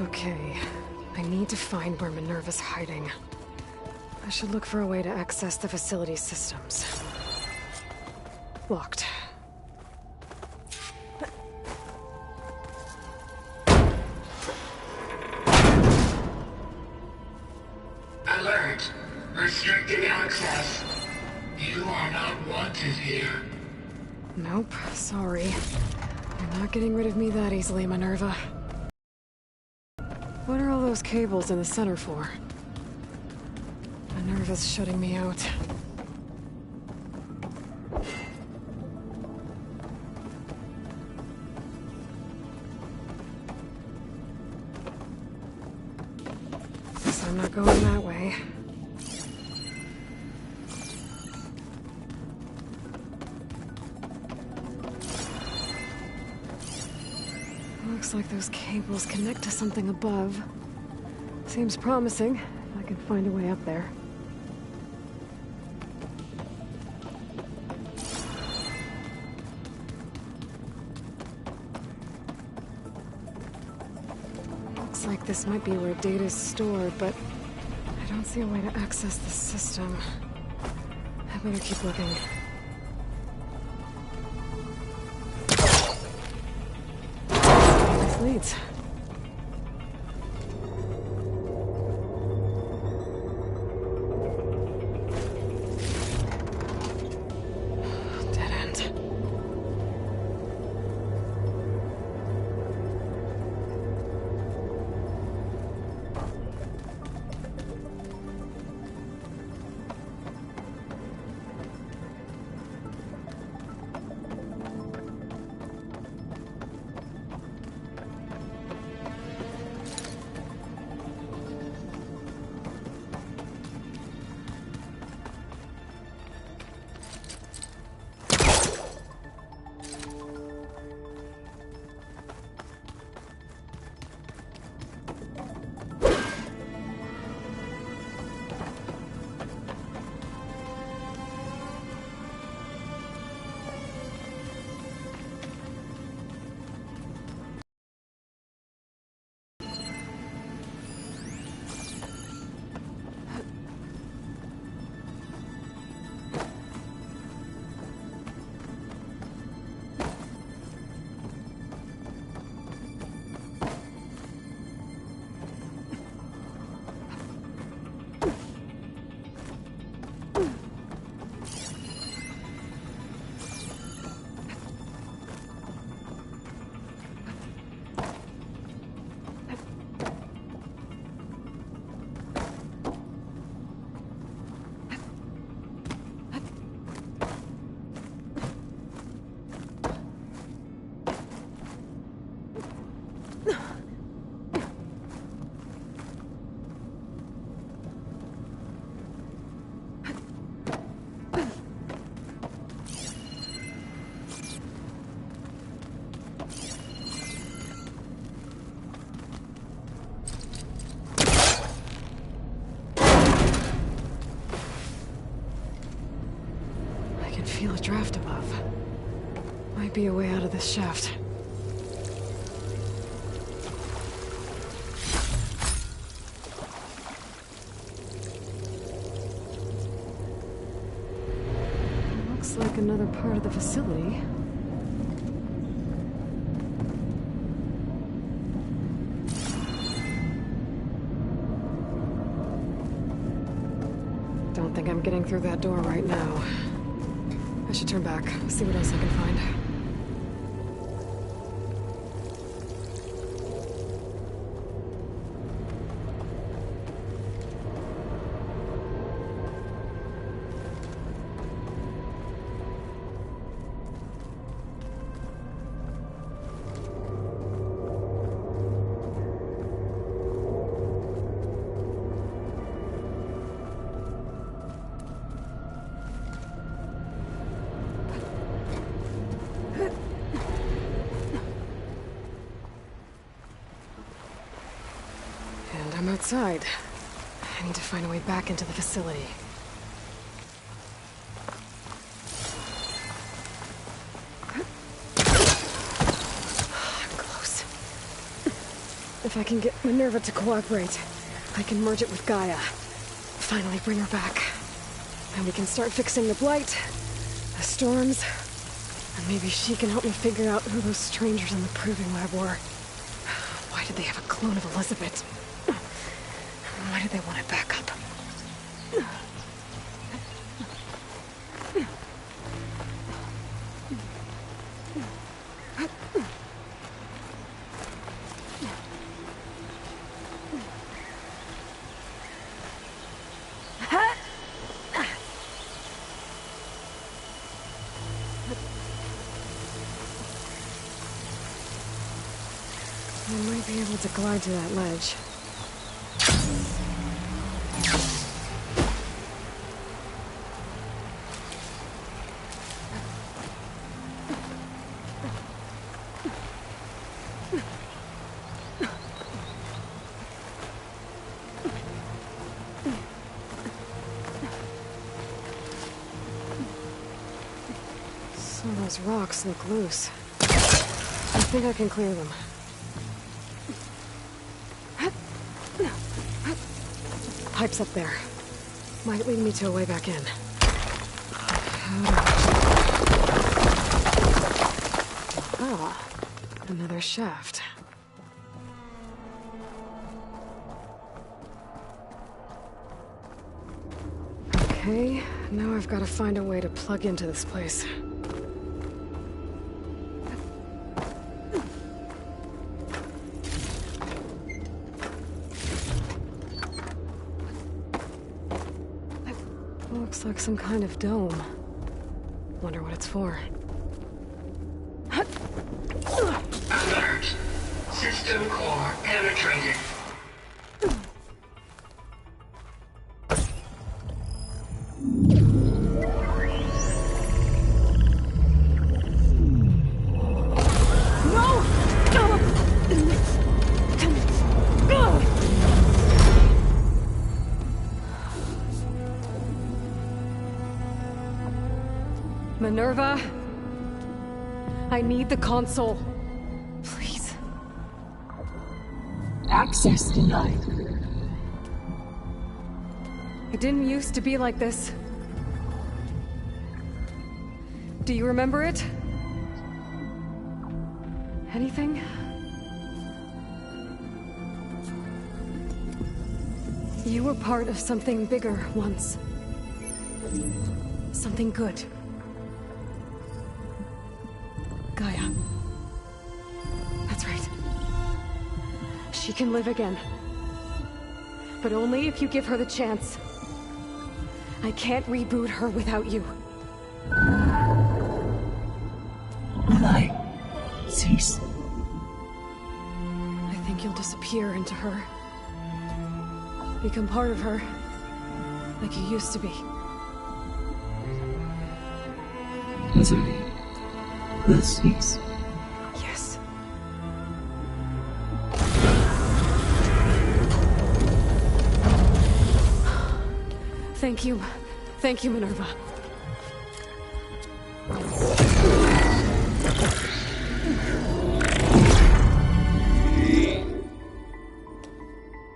Okay, I need to find where Minerva's hiding. I should look for a way to access the facility's systems. Locked. Alert. Restricted access. You are not wanted here. Nope, sorry. You're not getting rid of me that easily, Minerva. What are all those cables in the center for? Minerva's shutting me out. Guess I'm not going that way. Looks like those cables connect to something above. Seems promising. I can find a way up there. Looks like this might be where data's stored, but I don't see a way to access the system. I better keep looking. This leads. Dead end. I can feel a draft above. Might be a way out of this shaft. Looks like another part of the facility. Don't think I'm getting through that door right now. I should turn back, see what else I can find. And I'm outside. I need to find a way back into the facility. I'm close. If I can get Minerva to cooperate, I can merge it with Gaia. Finally bring her back. And we can start fixing the Blight, the storms, and maybe she can help me figure out who those strangers in the Proving Lab were. Why did they have a clone of Elizabeth? Why did they want it back up? I might be able to glide to that ledge. Some of those rocks look loose. I think I can clear them. Pipe's up there. Might lead me to a way back in. Ah, another shaft. Okay, now I've got to find a way to plug into this place. Looks like some kind of dome. Wonder what it's for. Alert. System core penetrated. Minerva, I need the console. Please. Access denied. It didn't used to be like this. Do you remember it? Anything? You were part of something bigger once. Something good. Gaia. That's right. She can live again. But only if you give her the chance. I can't reboot her without you. Will I cease? think you'll disappear into her. Become part of her. Like you used to be. Desiree, this is... Yes. Thank you. Thank you, Minerva.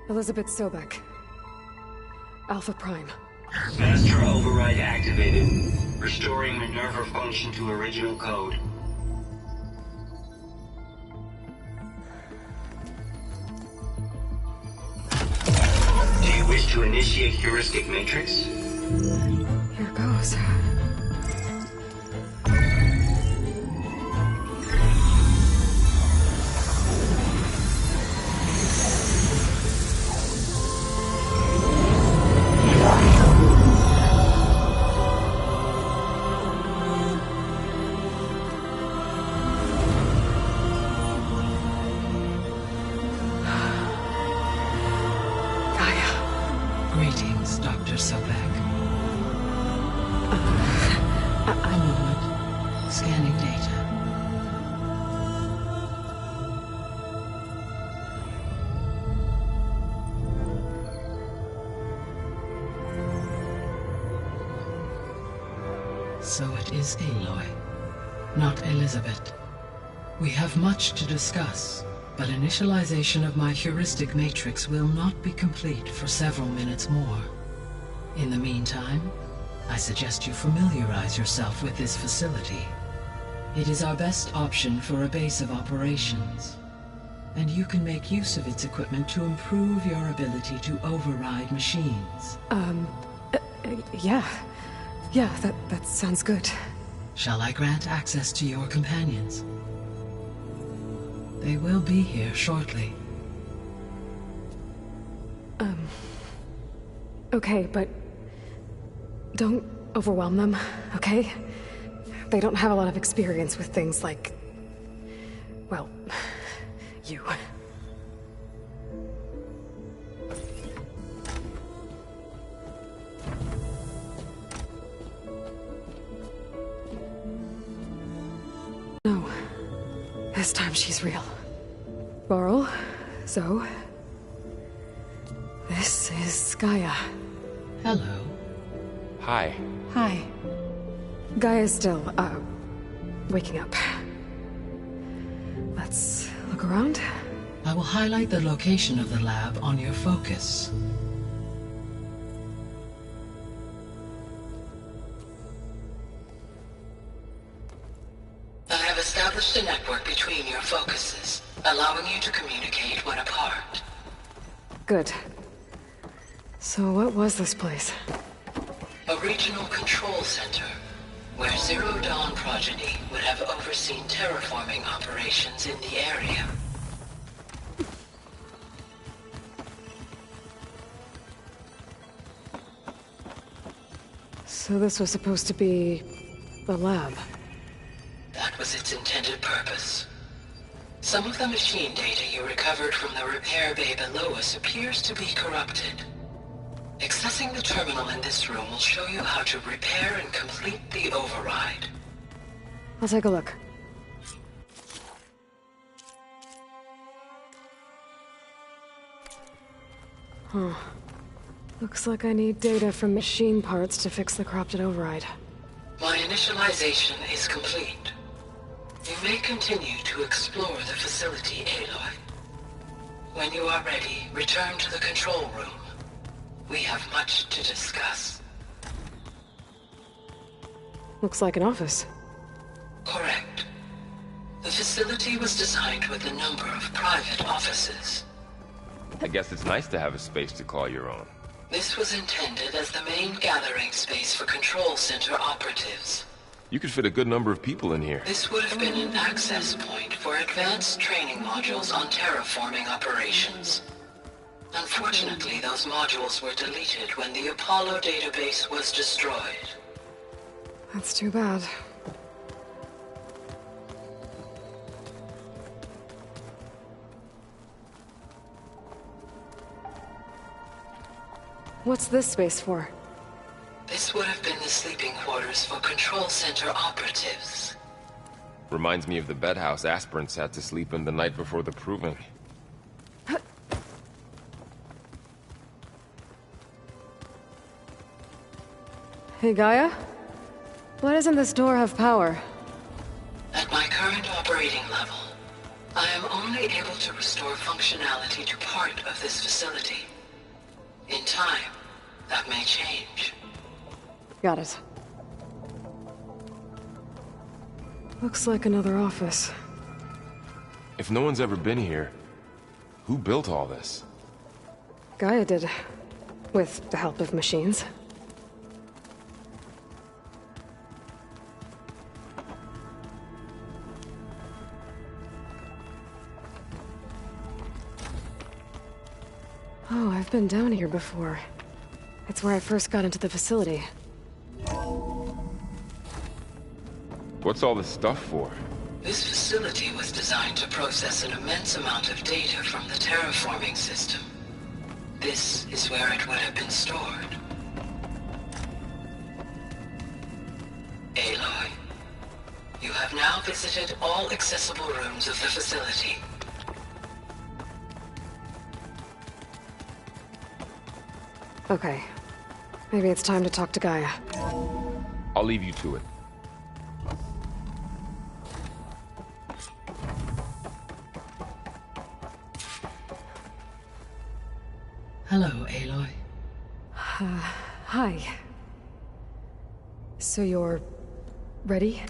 Elizabeth Sobek. Alpha Prime. Master override activated. Restoring Minerva function to original code. Do you wish to initiate heuristic matrix? Here goes. Greetings, Dr. Sobek. A moment. Scanning data. So it is Aloy, not Elizabeth. We have much to discuss, but initialization of my heuristic matrix will not be complete for several minutes more. In the meantime, I suggest you familiarize yourself with this facility. It is our best option for a base of operations, and you can make use of its equipment to improve your ability to override machines. Yeah. Yeah, that sounds good. Shall I grant access to your companions? They will be here shortly. Okay, but don't overwhelm them, okay? They don't have a lot of experience with things like... well, you. No. This time she's real. Varl, Zoe. This is Gaia. Hello. Hi. Hi. Gaia's still, waking up. Let's look around. I will highlight the location of the lab on your focus. I have established a network between your focuses, allowing you to communicate when apart. Good. So what was this place? A regional control center, where Zero Dawn progeny would have overseen terraforming operations in the area. So this was supposed to be... the lab. That was its intended purpose. Some of the machine data you recovered from the repair bay below us appears to be corrupted. Accessing the terminal in this room will show you how to repair and complete the override. I'll take a look. Huh. Looks like I need data from machine parts to fix the corrupted override. My initialization is complete. You may continue to explore the facility, Aloy. When you are ready, return to the control room. We have much to discuss. Looks like an office. Correct. The facility was designed with a number of private offices. I guess it's nice to have a space to call your own. This was intended as the main gathering space for control center operatives. You could fit a good number of people in here. This would have been an access point for advanced training modules on terraforming operations. Unfortunately, those modules were deleted when the Apollo database was destroyed. That's too bad. What's this space for? This would have been the sleeping quarters for Control Center operatives. Reminds me of the bedhouse aspirants had to sleep in the night before the proving. Hey, Gaia? Why doesn't this door have power? At my current operating level, I am only able to restore functionality to part of this facility. In time, that may change. Got it. Looks like another office. If no one's ever been here, who built all this? Gaia did. With the help of machines. Oh, I've been down here before. It's where I first got into the facility. What's all this stuff for? This facility was designed to process an immense amount of data from the terraforming system. This is where it would have been stored. Aloy, you have now visited all accessible rooms of the facility. Okay. Maybe it's time to talk to Gaia. I'll leave you to it. Hello, Aloy. Hi. So you're... ready?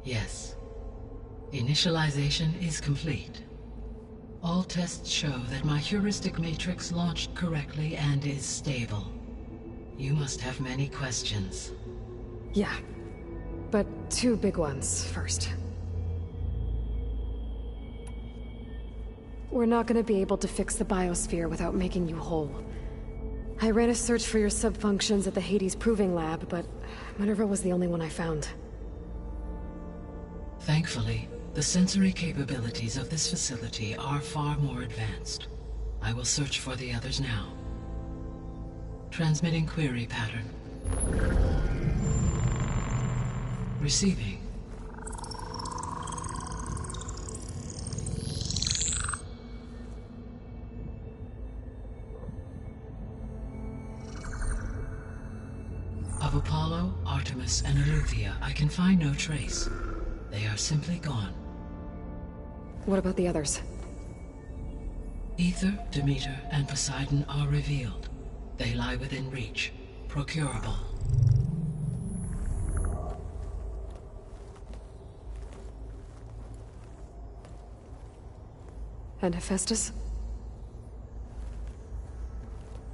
Yes. Initialization is complete. All tests show that my heuristic matrix launched correctly and is stable. You must have many questions. Yeah. But two big ones first. We're not gonna be able to fix the biosphere without making you whole. I ran a search for your subfunctions at the Hades Proving Lab, but Minerva was the only one I found. Thankfully, the sensory capabilities of this facility are far more advanced. I will search for the others now. Transmitting query pattern. Receiving. Of Apollo, Artemis, and Eleuthia, I can find no trace. They are simply gone. What about the others? Aether, Demeter, and Poseidon are revealed. They lie within reach. Procurable. And Hephaestus?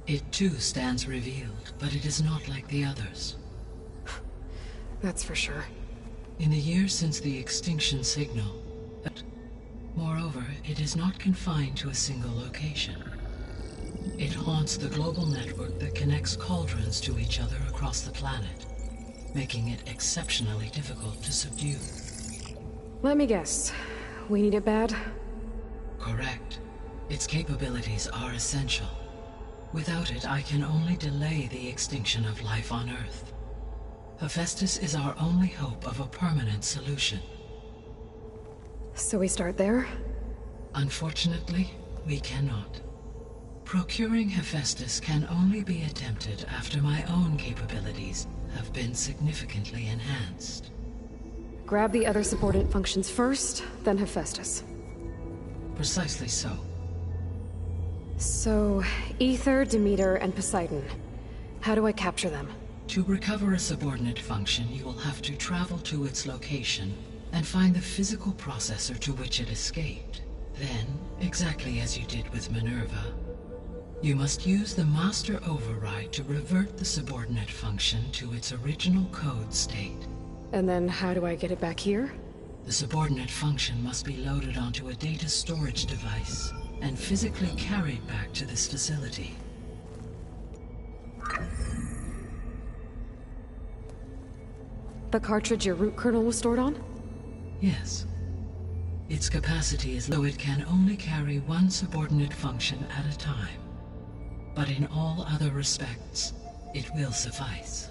It too stands revealed, but it is not like the others. That's for sure. In the years since the extinction signal, moreover, it is not confined to a single location. It haunts the global network that connects cauldrons to each other across the planet, making it exceptionally difficult to subdue. Let me guess. We need it bad? Correct. Its capabilities are essential. Without it, I can only delay the extinction of life on Earth. Hephaestus is our only hope of a permanent solution. So we start there? Unfortunately, we cannot. Procuring Hephaestus can only be attempted after my own capabilities have been significantly enhanced. Grab the other subordinate functions first, then Hephaestus. Precisely so. So, Aether, Demeter, and Poseidon. How do I capture them? To recover a subordinate function, you will have to travel to its location and find the physical processor to which it escaped. Then, exactly as you did with Minerva, you must use the master override to revert the subordinate function to its original code state. And then how do I get it back here? The subordinate function must be loaded onto a data storage device and physically carried back to this facility. The cartridge your root kernel was stored on? Yes. Its capacity is low. It can only carry one subordinate function at a time. But in all other respects, it will suffice.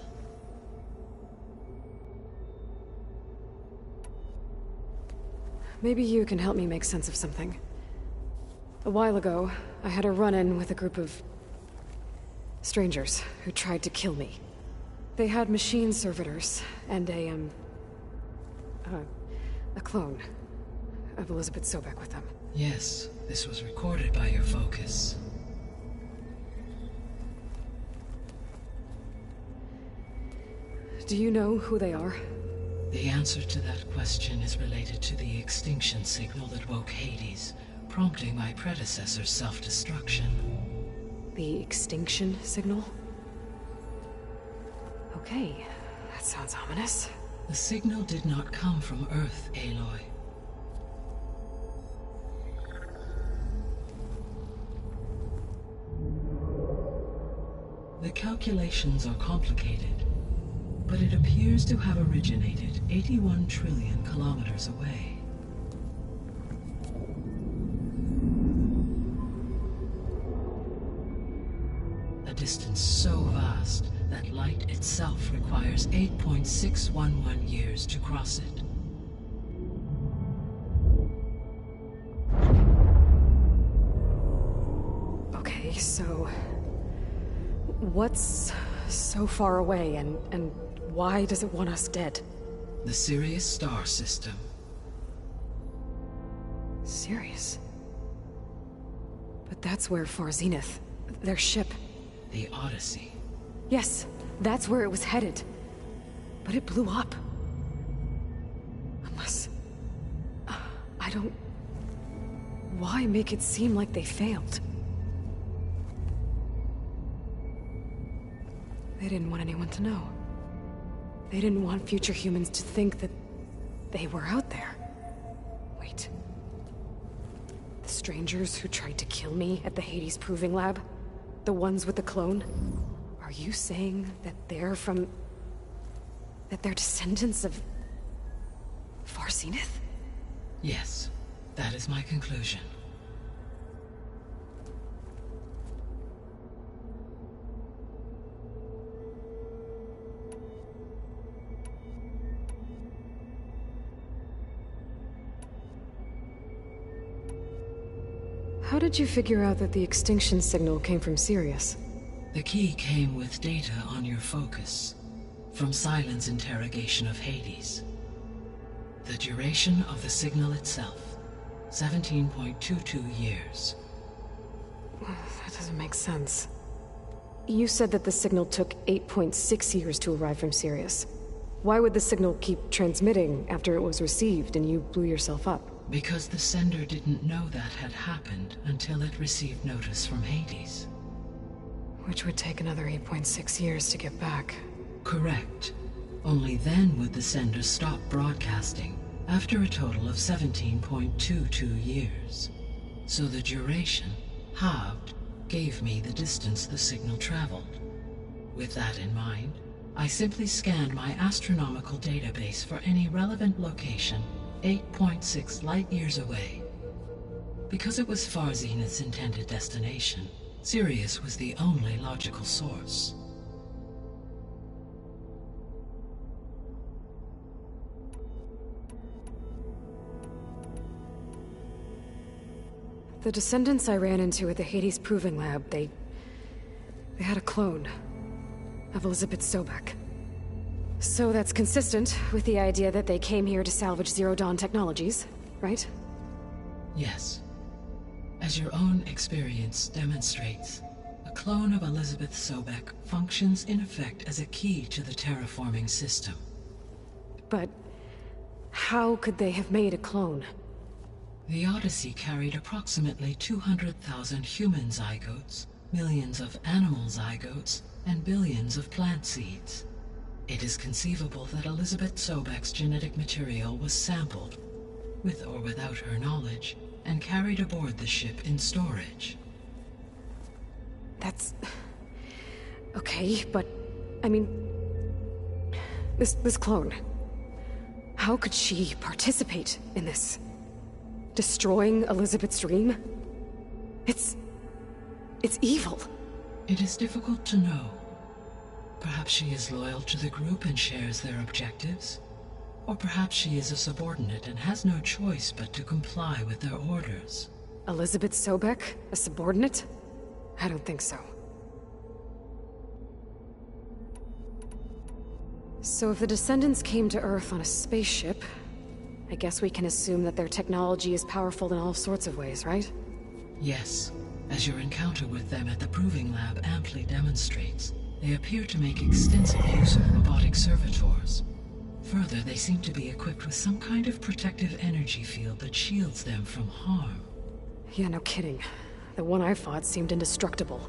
Maybe you can help me make sense of something. A while ago, I had a run-in with a group of strangers who tried to kill me. They had machine servitors and a clone of Elizabeth Sobek with them. Yes, this was recorded by your focus. Do you know who they are? The answer to that question is related to the extinction signal that woke Hades, prompting my predecessor's self-destruction. The extinction signal? Okay, that sounds ominous. The signal did not come from Earth, Aloy. The calculations are complicated, but it appears to have originated 81 trillion kilometers away. A distance so vast that light itself requires 8.611 years to cross it. Okay, so what's so far away and why does it want us dead? The Sirius star system. Sirius? But that's where Far Zenith, their ship... The Odyssey. Yes, that's where it was headed. But it blew up. Unless... I don't... Why make it seem like they failed? They didn't want anyone to know. They didn't want future humans to think that they were out there. Wait. The strangers who tried to kill me at the Hades Proving Lab? The ones with the clone? Are you saying that they're from... that they're descendants of... Far Zenith? Yes, that is my conclusion. How did you figure out that the extinction signal came from Sirius? The key came with data on your focus, from Silent's interrogation of Hades. The duration of the signal itself, 17.22 years. That doesn't make sense. You said that the signal took 8.6 years to arrive from Sirius. Why would the signal keep transmitting after it was received and you blew yourself up? Because the sender didn't know that had happened until it received notice from Hades. Which would take another 8.6 years to get back. Correct. Only then would the sender stop broadcasting, after a total of 17.22 years. So the duration, halved, gave me the distance the signal traveled. With that in mind, I simply scanned my astronomical database for any relevant location 8.6 light-years away. Because it was Far Zenith's intended destination, Sirius was the only logical source. The descendants I ran into at the Hades Proving Lab, they had a clone of Elizabeth Sobek. So that's consistent with the idea that they came here to salvage Zero Dawn technologies, right? Yes. As your own experience demonstrates, a clone of Elizabeth Sobek functions in effect as a key to the terraforming system. But how could they have made a clone? The Odyssey carried approximately 200,000 human zygotes, millions of animal zygotes, and billions of plant seeds. It is conceivable that Elizabeth Sobek's genetic material was sampled, with or without her knowledge, and carried aboard the ship in storage. That's... okay, but... I mean... This clone... How could she participate in this? Destroying Elizabeth's dream? It's evil. It is difficult to know. Perhaps she is loyal to the group and shares their objectives. Or perhaps she is a subordinate and has no choice but to comply with their orders. Elizabeth Sobek? A subordinate? I don't think so. So if the Descendants came to Earth on a spaceship, I guess we can assume that their technology is powerful in all sorts of ways, right? Yes. As your encounter with them at the Proving Lab amply demonstrates, they appear to make extensive use of robotic servitors. Further, they seem to be equipped with some kind of protective energy field that shields them from harm. Yeah, no kidding. The one I fought seemed indestructible.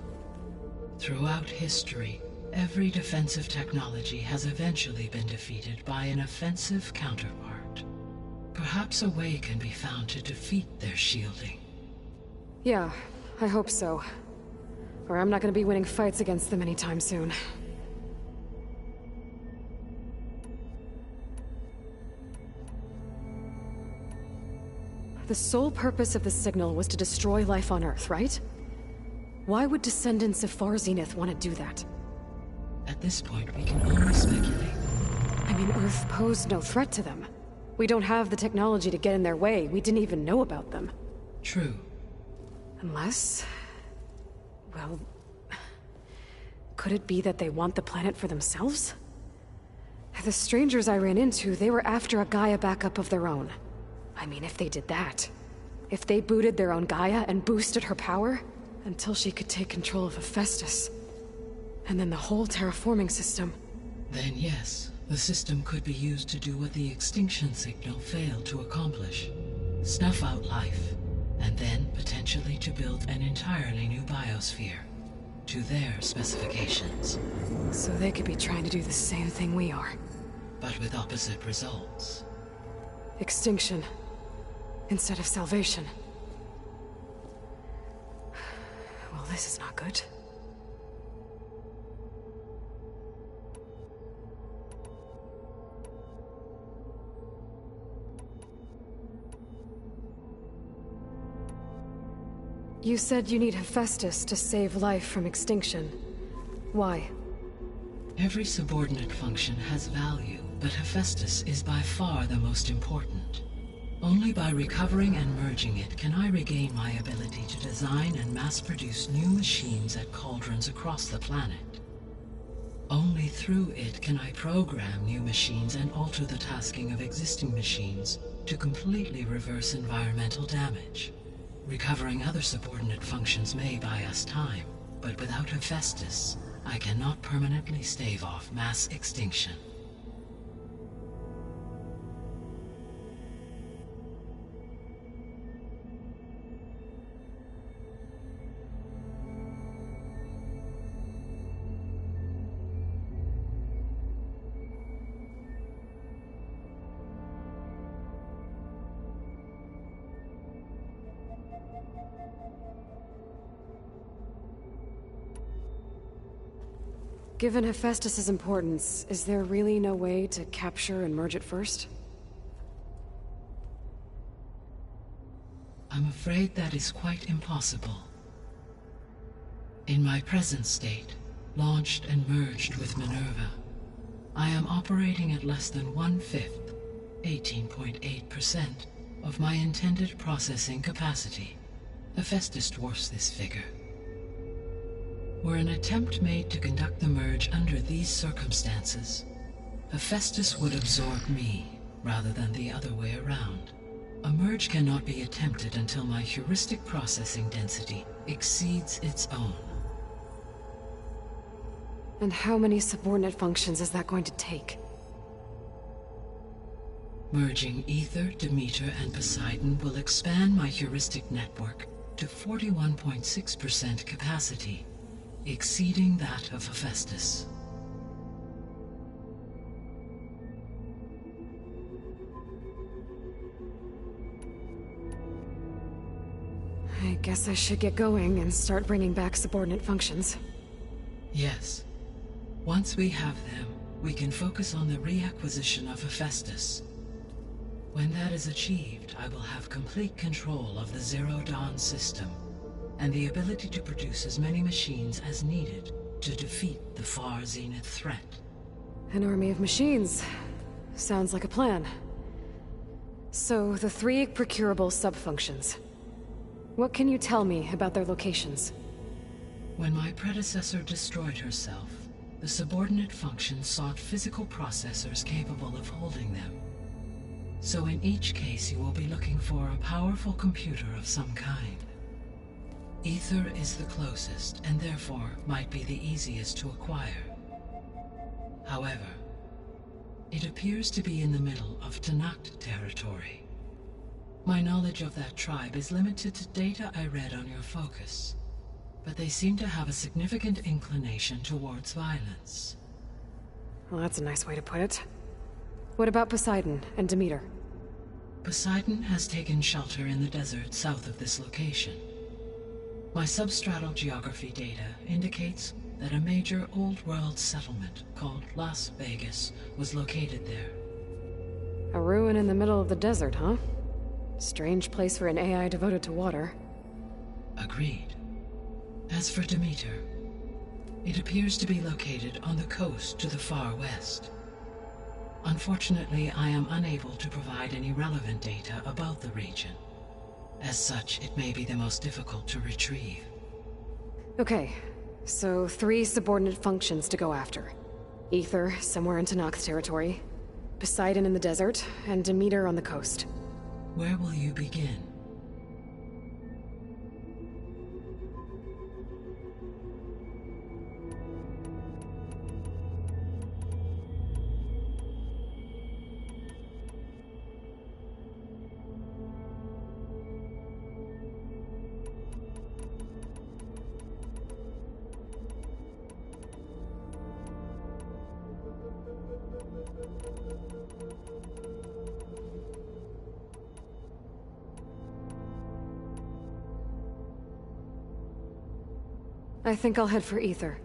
Throughout history, every defensive technology has eventually been defeated by an offensive counterpart. Perhaps a way can be found to defeat their shielding. Yeah, I hope so. Or I'm not gonna be winning fights against them anytime soon. The sole purpose of the signal was to destroy life on Earth, right? Why would Descendants of Far Zenith want to do that? At this point, we can only speculate. I mean, Earth posed no threat to them. We don't have the technology to get in their way. We didn't even know about them. True. Unless... well... could it be that they want the planet for themselves? The strangers I ran into, they were after a Gaia backup of their own. I mean, if they did that... if they booted their own Gaia and boosted her power... until she could take control of Hephaestus... and then the whole terraforming system... Then yes, the system could be used to do what the extinction signal failed to accomplish. Snuff out life, and then potentially to build an entirely new biosphere. To their specifications. So they could be trying to do the same thing we are. But with opposite results. Extinction. Instead of salvation. Well, this is not good. You said you need Hephaestus to save life from extinction. Why? Every subordinate function has value, but Hephaestus is by far the most important. Only by recovering and merging it can I regain my ability to design and mass-produce new machines at cauldrons across the planet. Only through it can I program new machines and alter the tasking of existing machines to completely reverse environmental damage. Recovering other subordinate functions may buy us time, but without Hephaestus, I cannot permanently stave off mass extinction. Given Hephaestus's importance, is there really no way to capture and merge it first? I'm afraid that is quite impossible. In my present state, launched and merged with Minerva, I am operating at less than 1/5, 18.8%, of my intended processing capacity. Hephaestus dwarfs this figure. Were an attempt made to conduct the merge under these circumstances, Hephaestus would absorb me, rather than the other way around. A merge cannot be attempted until my heuristic processing density exceeds its own. And how many subordinate functions is that going to take? Merging Aether, Demeter, and Poseidon will expand my heuristic network to 41.6% capacity, exceeding that of Hephaestus. I guess I should get going and start bringing back subordinate functions. Yes. Once we have them, we can focus on the reacquisition of Hephaestus. When that is achieved, I will have complete control of the Zero Dawn system, and the ability to produce as many machines as needed to defeat the Far Zenith threat. An army of machines. Sounds like a plan. So, the 3 procurable sub-functions. What can you tell me about their locations? When my predecessor destroyed herself, the subordinate functions sought physical processors capable of holding them. So in each case you will be looking for a powerful computer of some kind. Aether is the closest, and therefore might be the easiest to acquire. However, it appears to be in the middle of Tenakth territory. My knowledge of that tribe is limited to data I read on your focus, but they seem to have a significant inclination towards violence. Well, that's a nice way to put it. What about Poseidon and Demeter? Poseidon has taken shelter in the desert south of this location. My substratal geography data indicates that a major old-world settlement called Las Vegas was located there. A ruin in the middle of the desert, huh? Strange place for an AI devoted to water. Agreed. As for Demeter, it appears to be located on the coast to the far west. Unfortunately, I am unable to provide any relevant data about the region. As such, it may be the most difficult to retrieve. Okay, so 3 subordinate functions to go after. Aether, somewhere in Tenakth territory, Poseidon in the desert, and Demeter on the coast. Where will you begin? I think I'll head for Aether.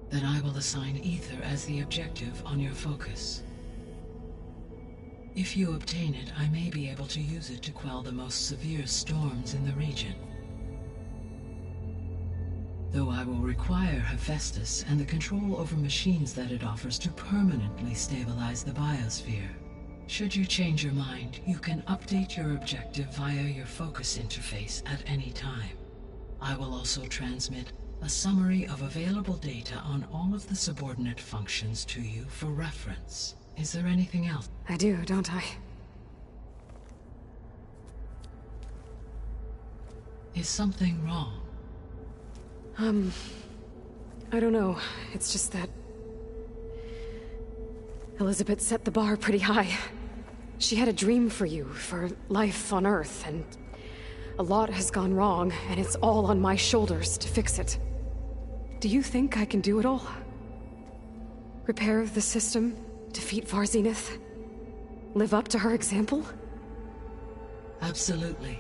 Then I will assign Aether as the objective on your focus. If you obtain it, I may be able to use it to quell the most severe storms in the region. Though I will require Hephaestus and the control over machines that it offers to permanently stabilize the biosphere. Should you change your mind, you can update your objective via your focus interface at any time. I will also transmit a summary of available data on all of the subordinate functions to you for reference. Is there anything else? I do, don't I? Is something wrong? I don't know. It's just that Elizabeth set the bar pretty high. She had a dream for you, for life on Earth, and a lot has gone wrong, and it's all on my shoulders to fix it. Do you think I can do it all? Repair the system, defeat Far Zenith, live up to her example? Absolutely.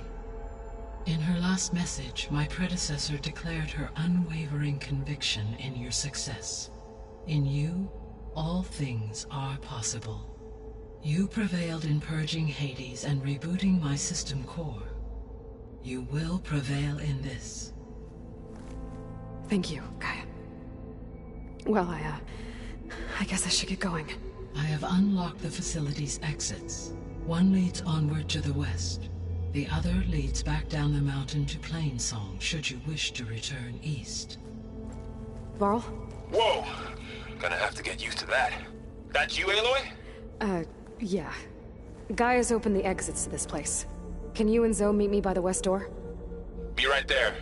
In her last message, my predecessor declared her unwavering conviction in your success. In you, all things are possible. You prevailed in purging Hades and rebooting my system core. You will prevail in this. Thank you, Gaia. Well, I guess I should get going. I have unlocked the facility's exits. One leads onward to the west. The other leads back down the mountain to Plainsong, should you wish to return east. Varl? Whoa! Gonna have to get used to that. That's you, Aloy? Yeah. Gaia's opened the exits to this place. Can you and Zoe meet me by the west door? Be right there.